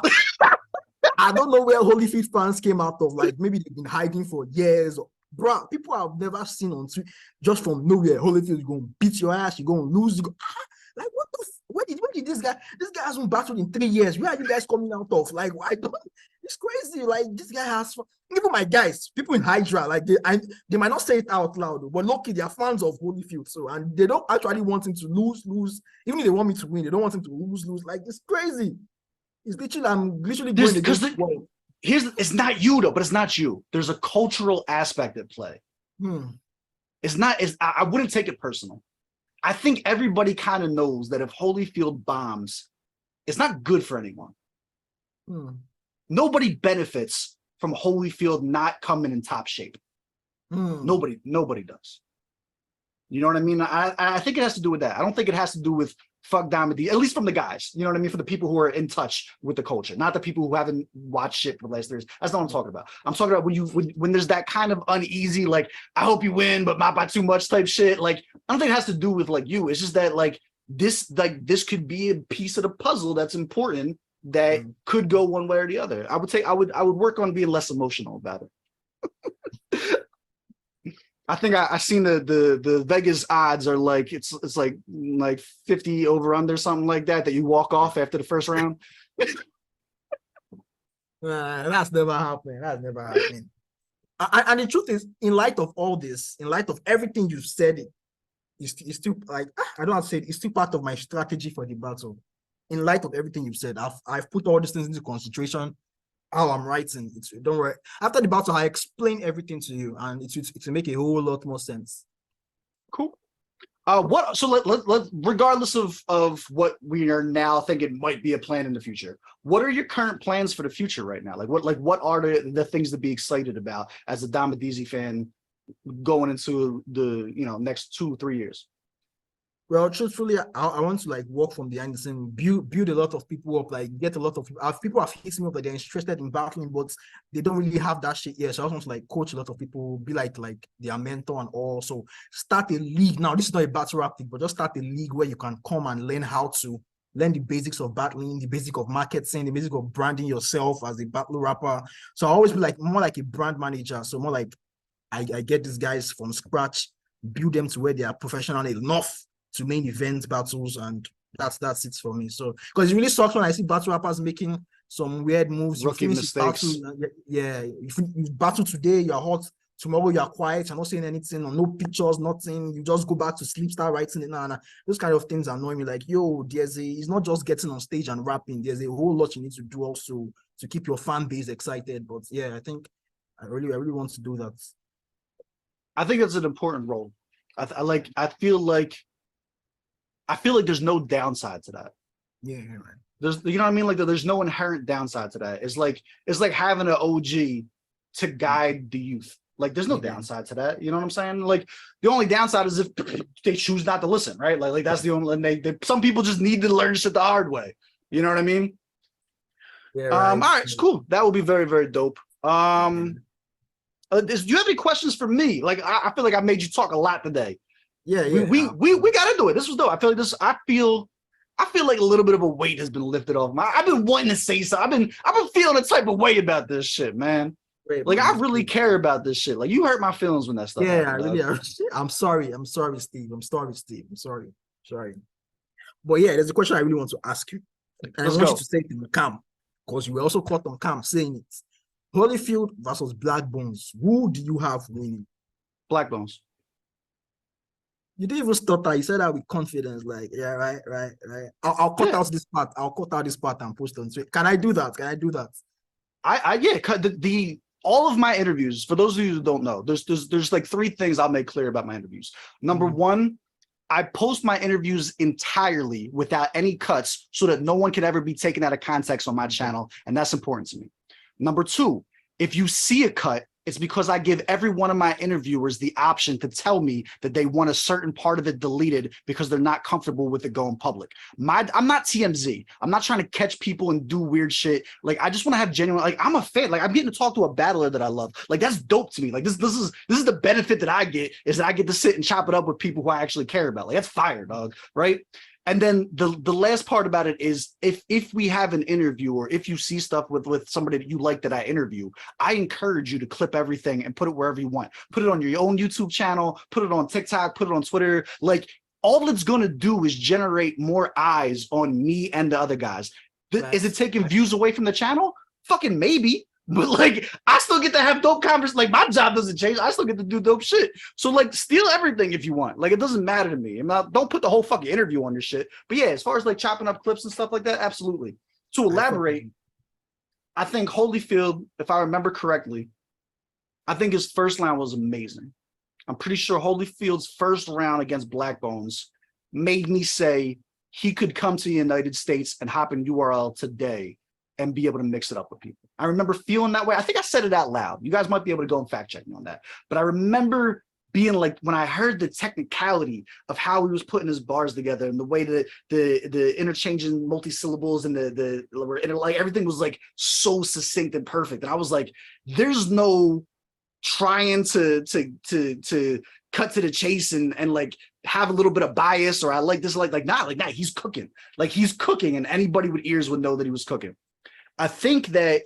I don't know where Holyfield fans came out of. Like maybe they've been hiding for years. Bro, people I've never seen on Twitter, just from nowhere. Holyfield is going to beat your ass. You're going to lose. Like what the? Where did this guy? This guy hasn't battled in 3 years. Where are you guys coming out of? Like why don't? It's crazy. Like this guy has even my guys, people in Hydra, like they might not say it out loud, but lucky they are fans of Holyfield. So and they don't actually want him to lose. Even if they want me to win, they don't want him to lose. Like it's crazy. It's literally I'm literally going against the world. It's not you though, but it's not you. There's a cultural aspect at play. It's not. I wouldn't take it personal. I think everybody kind of knows that if Holyfield bombs, it's not good for anyone. Nobody benefits from Holyfield not coming in top shape. Nobody does. You know what I mean? I think it has to do with that. I don't think it has to do with fuck Damideasy, at least from the guys. You know what I mean? For the people who are in touch with the culture, not the people who haven't watched shit for the last 3 years. That's not what I'm talking about. I'm talking about when there's that kind of uneasy, like, I hope you win, but not by too much type shit. Like, I don't think it has to do with like you. It's just that like this could be a piece of the puzzle that's important that could go one way or the other. I would work on being less emotional about it. I think I seen the Vegas odds are like it's like 50 over under something like that you walk off after the first round. That's never happening. That's never happening. And the truth is, in light of all this, in light of everything you've said, it's still like I don't have to say it's still part of my strategy for the battle. In light of everything you've said, I've put all these things into consideration. How I'm writing, don't worry. After the battle, I explain everything to you, and it will make a whole lot more sense. Cool. So let regardless of what we are now thinking might be a plan in the future, what are your current plans for the future right now? What are the things to be excited about as a Damideasy fan going into the next 2-3 years? Well, truthfully, I want to like work from behind the scene, build a lot of people up, like get a lot of people have hit me up that they're interested in battling, but they don't really have that shit yet. So I want to like coach a lot of people, be like their mentor and all. So start a league. Now, this is not a battle rap thing, but just start a league where you can come and learn the basics of battling, the basic of marketing, the basic of branding yourself as a battle rapper. So I always be like more like a brand manager. So more like I get these guys from scratch, build them to where they are professional enough to main event battles, and that's it for me. So because it really sucks when I see battle rappers making some weird moves. Rookie mistakes. You battle today, you're hot. Tomorrow you're quiet. You're not saying anything, or no pictures, nothing. You just go back to sleep, start writing it now. And those kind of things annoy me. Like, yo, it's not just getting on stage and rapping. There's a whole lot you need to do also to keep your fan base excited. But yeah, I think I really want to do that. I think it's an important role. I feel like there's no downside to that. Yeah, right. There's, you know what I mean? Like there's no inherent downside to that. It's like having an OG to guide the youth. Like there's no downside to that. You know what I'm saying? Like the only downside is if they choose not to listen, right? Like that's the only. And some people just need to learn shit the hard way. You know what I mean? Yeah. Right. All right, it's cool. That will be very, very dope. Do you have any questions for me? Like I feel like I made you talk a lot today. Yeah. We got into it. This was dope. I feel like a little bit of a weight has been lifted off. I've been wanting to say something. I've been feeling a type of way about this shit, man. Like I really care about this shit. Like you hurt my feelings when that stuff happened. I'm sorry, Steve. I'm sorry. But yeah, there's a question I really want to ask you. And I want you to say it in the cam, because you were also caught on cam saying it. Holyfield versus Black Bones. Who do you have winning? Black Bones. You didn't even stutter. You said that with confidence. Like, yeah, right. I'll cut out this part. I'll cut out this part and post on Twitter. Can I do that? All of my interviews, for those of you who don't know, there's like 3 things I'll make clear about my interviews. Number 1, I post my interviews entirely without any cuts so that no one can ever be taken out of context on my channel, and that's important to me. Number 2, if you see a cut, it's because I give every one of my interviewers the option to tell me that they want a certain part of it deleted because they're not comfortable with it going public. I'm not TMZ. I'm not trying to catch people and do weird shit. Like I just want to have genuine. Like I'm a fan. Like I'm getting to talk to a battler that I love. Like that's dope to me. Like this is the benefit that I get, is that I get to sit and chop it up with people who I actually care about. Like that's fire, dog. Right? And then the last part about it is if we have an interview, or if you see stuff with somebody that you like that I interview, I encourage you to clip everything and put it wherever you want. Put it on your own YouTube channel, put it on TikTok, put it on Twitter. Like all it's going to do is generate more eyes on me and the other guys. Is it taking views away from the channel? Fucking maybe. But like, I still get to have dope conversations. Like, my job doesn't change. I still get to do dope shit. So like, steal everything if you want. Like, it doesn't matter to me. Don't put the whole fucking interview on your shit. But yeah, as far as like chopping up clips and stuff like that, absolutely. To elaborate, I think Holyfield, if I remember correctly, I think his first round was amazing. I'm pretty sure Holyfield's first round against Black Bones made me say he could come to the United States and hop in URL today and be able to mix it up with people. I remember feeling that way. I think I said it out loud. You guys might be able to go and fact check me on that. But I remember being like, when I heard the technicality of how he was putting his bars together and the way that the interchanging multi-syllables and like everything was like so succinct and perfect. And I was like, there's no trying to cut to the chase and like have a little bit of bias, or I like this, like nah, he's cooking. Like he's cooking, and anybody with ears would know that he was cooking. I think that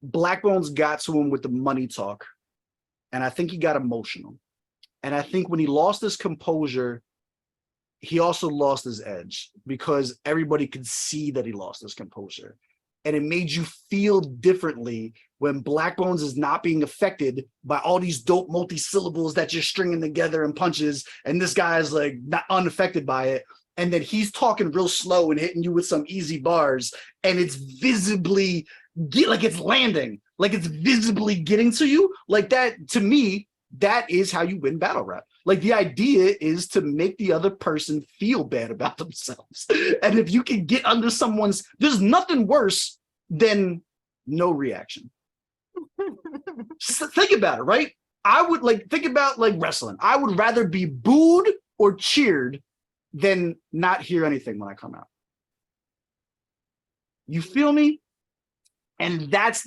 Black Bones got to him with the money talk, and I think he got emotional. And I think when he lost his composure, he also lost his edge, because everybody could see that he lost his composure. And it made you feel differently when Black Bones is not being affected by all these dope multi-syllables that you're stringing together and punches, and this guy is like not unaffected by it. And then he's talking real slow and hitting you with some easy bars, and it's visibly like it's landing, like it's visibly getting to you. Like that, to me, that is how you win battle rap. Like the idea is to make the other person feel bad about themselves. And if you can get under someone's, there's nothing worse than no reaction. Just think about it, right? I would like, think about like wrestling. I would rather be booed or cheered than not hear anything when I come out. You feel me? And that's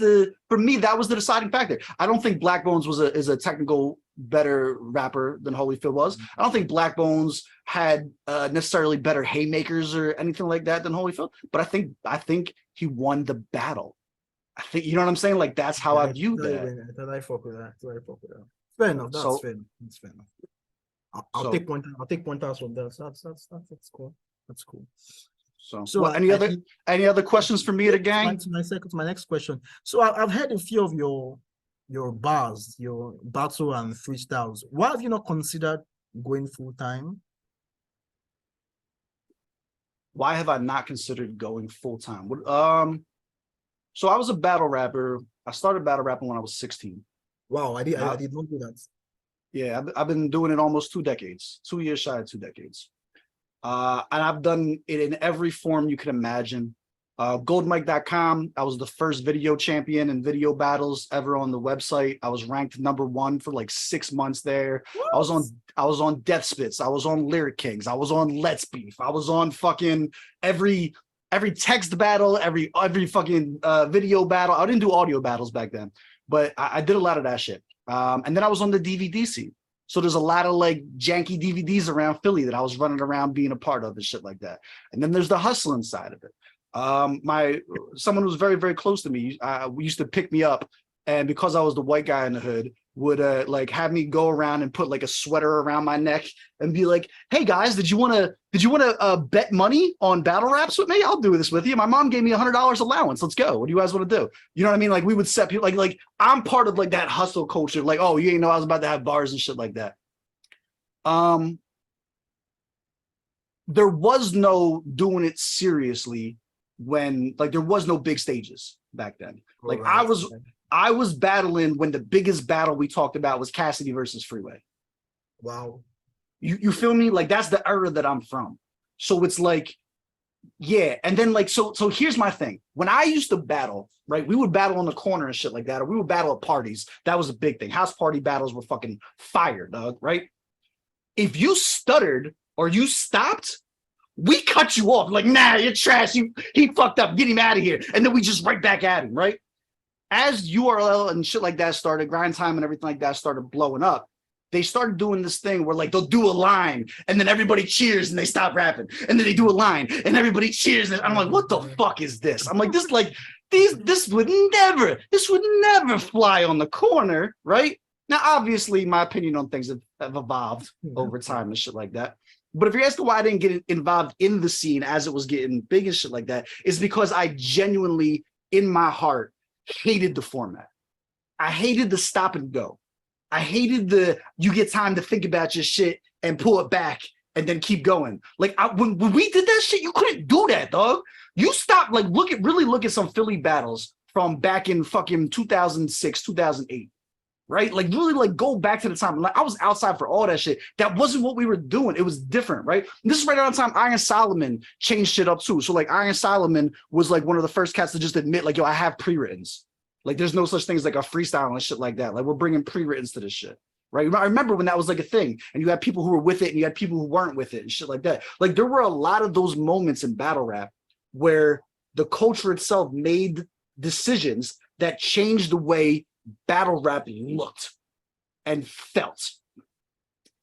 for me, that was the deciding factor. I don't think Black Bones is a technical better rapper than Holyfield was. I don't think Black Bones had necessarily better haymakers or anything like that than Holyfield, but I think he won the battle. I think, you know what I'm saying? Like, that's how I view that. I fuck with that. Fair enough. That's fair. That's fair enough. I'll take pointers from that. That's cool. That's cool. So well, any other questions for me, the gang? To my next question. So I've heard a few of your bars, your battle and freestyles. Why have you not considered going full time? Why have I not considered going full time? So I was a battle rapper. I started battle rapping when I was 16. Wow, I did not do that. Yeah, I've been doing it almost 2 decades, 2 years shy of 2 decades. And I've done it in every form you can imagine. Goldmike.com, I was the first video champion in video battles ever on the website. I was ranked #1 for like 6 months there. What? I was on Death Spits. I was on Lyric Kings. I was on Let's Beef. I was on fucking every text battle, every fucking video battle. I didn't do audio battles back then, but I did a lot of that shit. And then I was on the Damideasy. So there's a lot of like janky DVDs around Philly that I was running around being a part of and shit like that. And then there's the hustling side of it. Someone who was very, very close to me, used to pick me up, and because I was the white guy in the hood, would like have me go around and put like a sweater around my neck and be like, "Hey guys, did you want to bet money on battle raps with me? I'll do this with you. My mom gave me $100 allowance. Let's go. What do you guys want to do?" You know what I mean? Like we would set people like I'm part of like that hustle culture. Like, oh, you ain't know I was about to have bars and shit like that. There was no doing it seriously when like there was no big stages back then. Like I was battling when the biggest battle we talked about was Cassidy versus Freeway. Wow. You feel me? Like that's the era that I'm from. So it's like, yeah. And then like, so here's my thing. When I used to battle, right, we would battle on the corner and shit like that, or we would battle at parties. That was a big thing. House party battles were fucking fire, dog, right? If you stuttered or you stopped, we cut you off. Like, nah, you're trash. He fucked up. Get him out of here. And then we just right back at him, right? As URL and shit like that started, grind time and everything like that started blowing up, they started doing this thing where like they'll do a line and then everybody cheers and they stop rapping. And then they do a line and everybody cheers. And I'm like, what the fuck is this? I'm like, this would never fly on the corner, right? Now, obviously, my opinion on things have evolved over time and shit like that. But if you're asking why I didn't get involved in the scene as it was getting big and shit like that, is because I genuinely in my heart, hated the format. I hated the stop and go. I hated the you get time to think about your shit and pull it back and then keep going. Like when we did that shit, you couldn't do that, dog. You stopped, like really look at some Philly battles from back in fucking 2006, 2008. Right? Like really like go back to the time. Like I was outside for all that shit. That wasn't what we were doing. It was different, right? And this is right around the time Iron Solomon changed shit up too. So like Iron Solomon was like one of the first cats to just admit like, yo, I have pre-writtens. Like there's no such thing as like a freestyle and shit like that. Like we're bringing pre-writtens to this shit. Right? I remember when that was like a thing and you had people who were with it and you had people who weren't with it and shit like that. Like there were a lot of those moments in battle rap where the culture itself made decisions that changed the way battle rap looked and felt.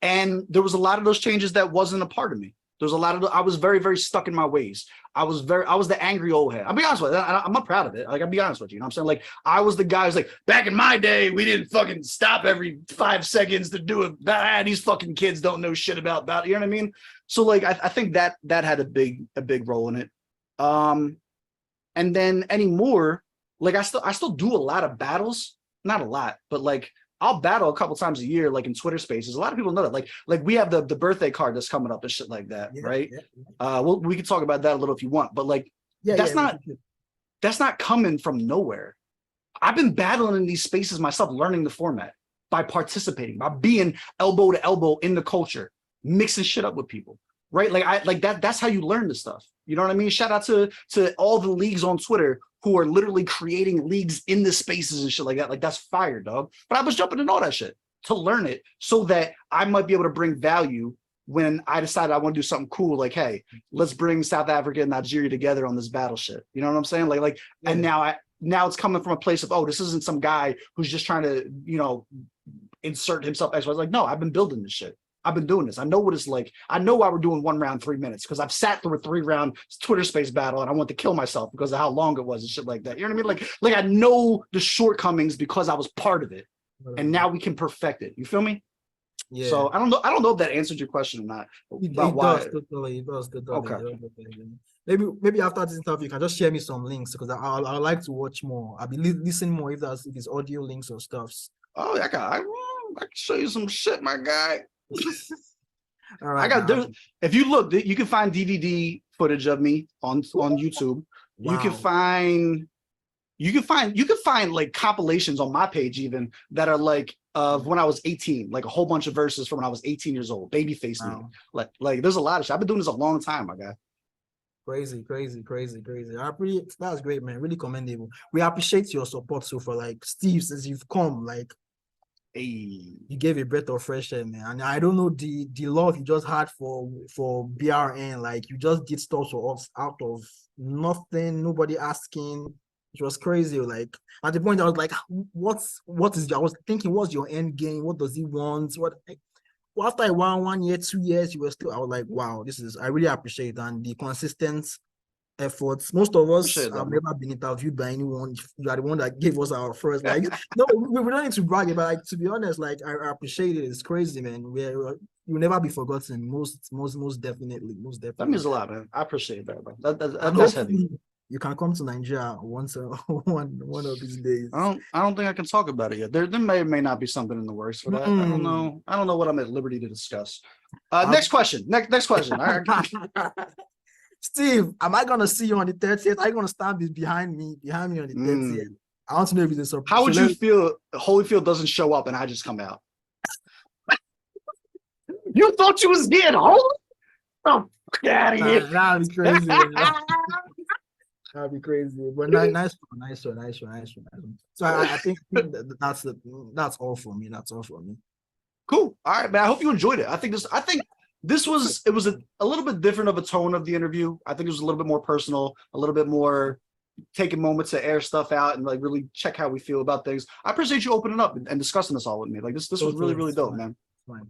And there was a lot of those changes that wasn't a part of me. There was a lot of I was very, very stuck in my ways. I was the angry old head. I'll be honest with you. I'm not proud of it. Like, I'll be honest with you. You know what I'm saying? Like, I was the guy who's like, back in my day, we didn't fucking stop every 5 seconds to do it. These fucking kids don't know shit about battle. You know what I mean? So like, I think that had a big role in it. And then anymore, like I still do a lot of battles. Not a lot, but like I'll battle a couple times a year, like in Twitter Spaces. A lot of people know that. Like we have the birthday card that's coming up and shit like that, right? Yeah. We can talk about that a little if you want, but like that's not coming from nowhere. I've been battling in these spaces myself, learning the format by participating, by being elbow to elbow in the culture, mixing shit up with people, right? Like that's how you learn this stuff. You know what I mean? Shout out to all the leagues on Twitter who are literally creating leagues in the spaces and shit like that. Like that's fire, dog. But I was jumping in all that shit to learn it so that I might be able to bring value when I decided I want to do something cool. Like, hey, let's bring South Africa and Nigeria together on this battle shit. You know what I'm saying? Like, yeah. And now it's coming from a place of, oh, this isn't some guy who's just trying to, you know, insert himself. I was like, no, I've been building this shit. I've been doing this. I know what it's like. I know why we're doing 1 round, 3 minutes, because I've sat through a 3-round Twitter Space battle and I want to kill myself because of how long it was and shit like that. You know what I mean? Like I know the shortcomings because I was part of it, and now we can perfect it. You feel me? Yeah. So I don't know if that answered your question or not. It does totally. Okay. Maybe after this interview, you can just share me some links because I like to watch more. I'll be listening more if it's audio links or stuffs. Oh, I can show you some shit, my guy. All right, if you look, you can find DVD footage of me on YouTube. Wow. You can find like compilations on my page even that are like of when I was 18, like a whole bunch of verses from when I was 18 years old, babyface me. Like there's a lot of shit. I've been doing this a long time, my guy. Crazy. That's great, man. Really commendable. We appreciate your support so far. Like Steve, since you've come, like, hey, you gave a breath of fresh air, man. And I don't know the love you just had for BRN. Like you just did stuff for us out of nothing, nobody asking. It was crazy. Like at the point I was like, I was thinking, what's your end game? What does he want? Well, after I won 1 year, 2 years, I was like, wow, I really appreciate it. And the consistent efforts. Most of us have never been interviewed by anyone. You are the one that gave us our first. Like, no, we don't need to brag, but like to be honest, like I appreciate it. It's crazy, man. You'll never be forgotten. Most definitely. That means a lot, man. I appreciate that, bro. That's heavy. You can come to Nigeria one of these days. I don't think I can talk about it yet. There may or may not be something in the works for that. I don't know. I don't know what I'm at liberty to discuss. Next question. Next question. All right. Steve, am I gonna see you on the 30th? Are you gonna stand behind me on the 30th? I want to know if it's a surprise. How would you feel Holyfield doesn't show up and I just come out? You thought you was getting home? Oh, get out of here. That'd be crazy. That'd be crazy. But nice one. So I think that's all for me. That's all for me. Cool. All right, man. I hope you enjoyed it. I think this was a little bit different of a tone of the interview. I think it was a little bit more personal, a little bit more taking moments to air stuff out and like really check how we feel about things. I appreciate you opening up and discussing this all with me. Like this was really, really dope, man.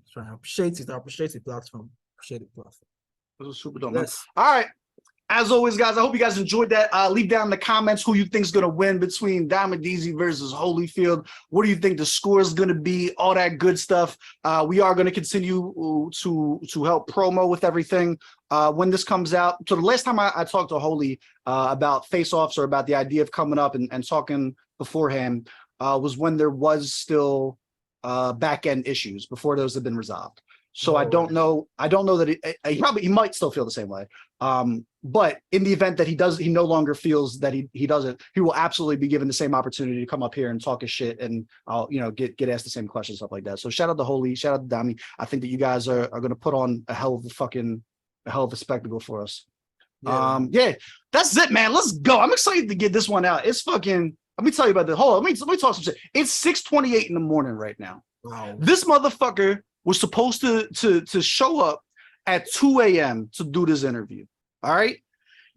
It's fine. I appreciate it. I appreciate the platform. This was super dope, man. All right. As always, guys, I hope you guys enjoyed that. Leave down in the comments who you think is going to win between Damideasy versus Holyfield. What do you think the score is going to be? All that good stuff. We are going to continue to help promo with everything when this comes out. So the last time I talked to Holy about face-offs or about the idea of coming up and talking beforehand was when there was still back-end issues before those have been resolved. So I don't know that he might still feel the same way. But in the event that he no longer feels that he doesn't, he will absolutely be given the same opportunity to come up here and talk his shit and get asked the same questions, stuff like that. So shout out to Holy, shout out to Dami. I think that you guys are going to put on a hell of a spectacle for us. Yeah, that's it, man. Let's go. I'm excited to get this one out. It's fucking, let me tell you about this. Hold on, let me talk some shit. It's 6:28 in the morning right now. Wow. This motherfucker was supposed to show up at 2 a.m. to do this interview. All right.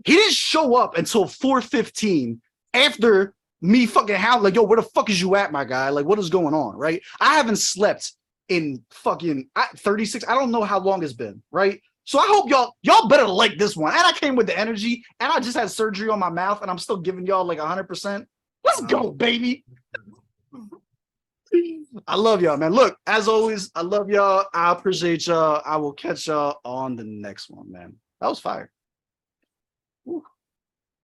He didn't show up until 4:15 after me fucking hound like, yo, where the fuck is you at, my guy? Like, what is going on? Right. I haven't slept in fucking 36. I don't know how long it's been. Right. So I hope y'all better like this one. And I came with the energy and I just had surgery on my mouth and I'm still giving y'all like 100%. Let's go, baby. I love y'all, man. Look, as always, I love y'all. I appreciate y'all. I will catch y'all on the next one, man. That was fire. Woo.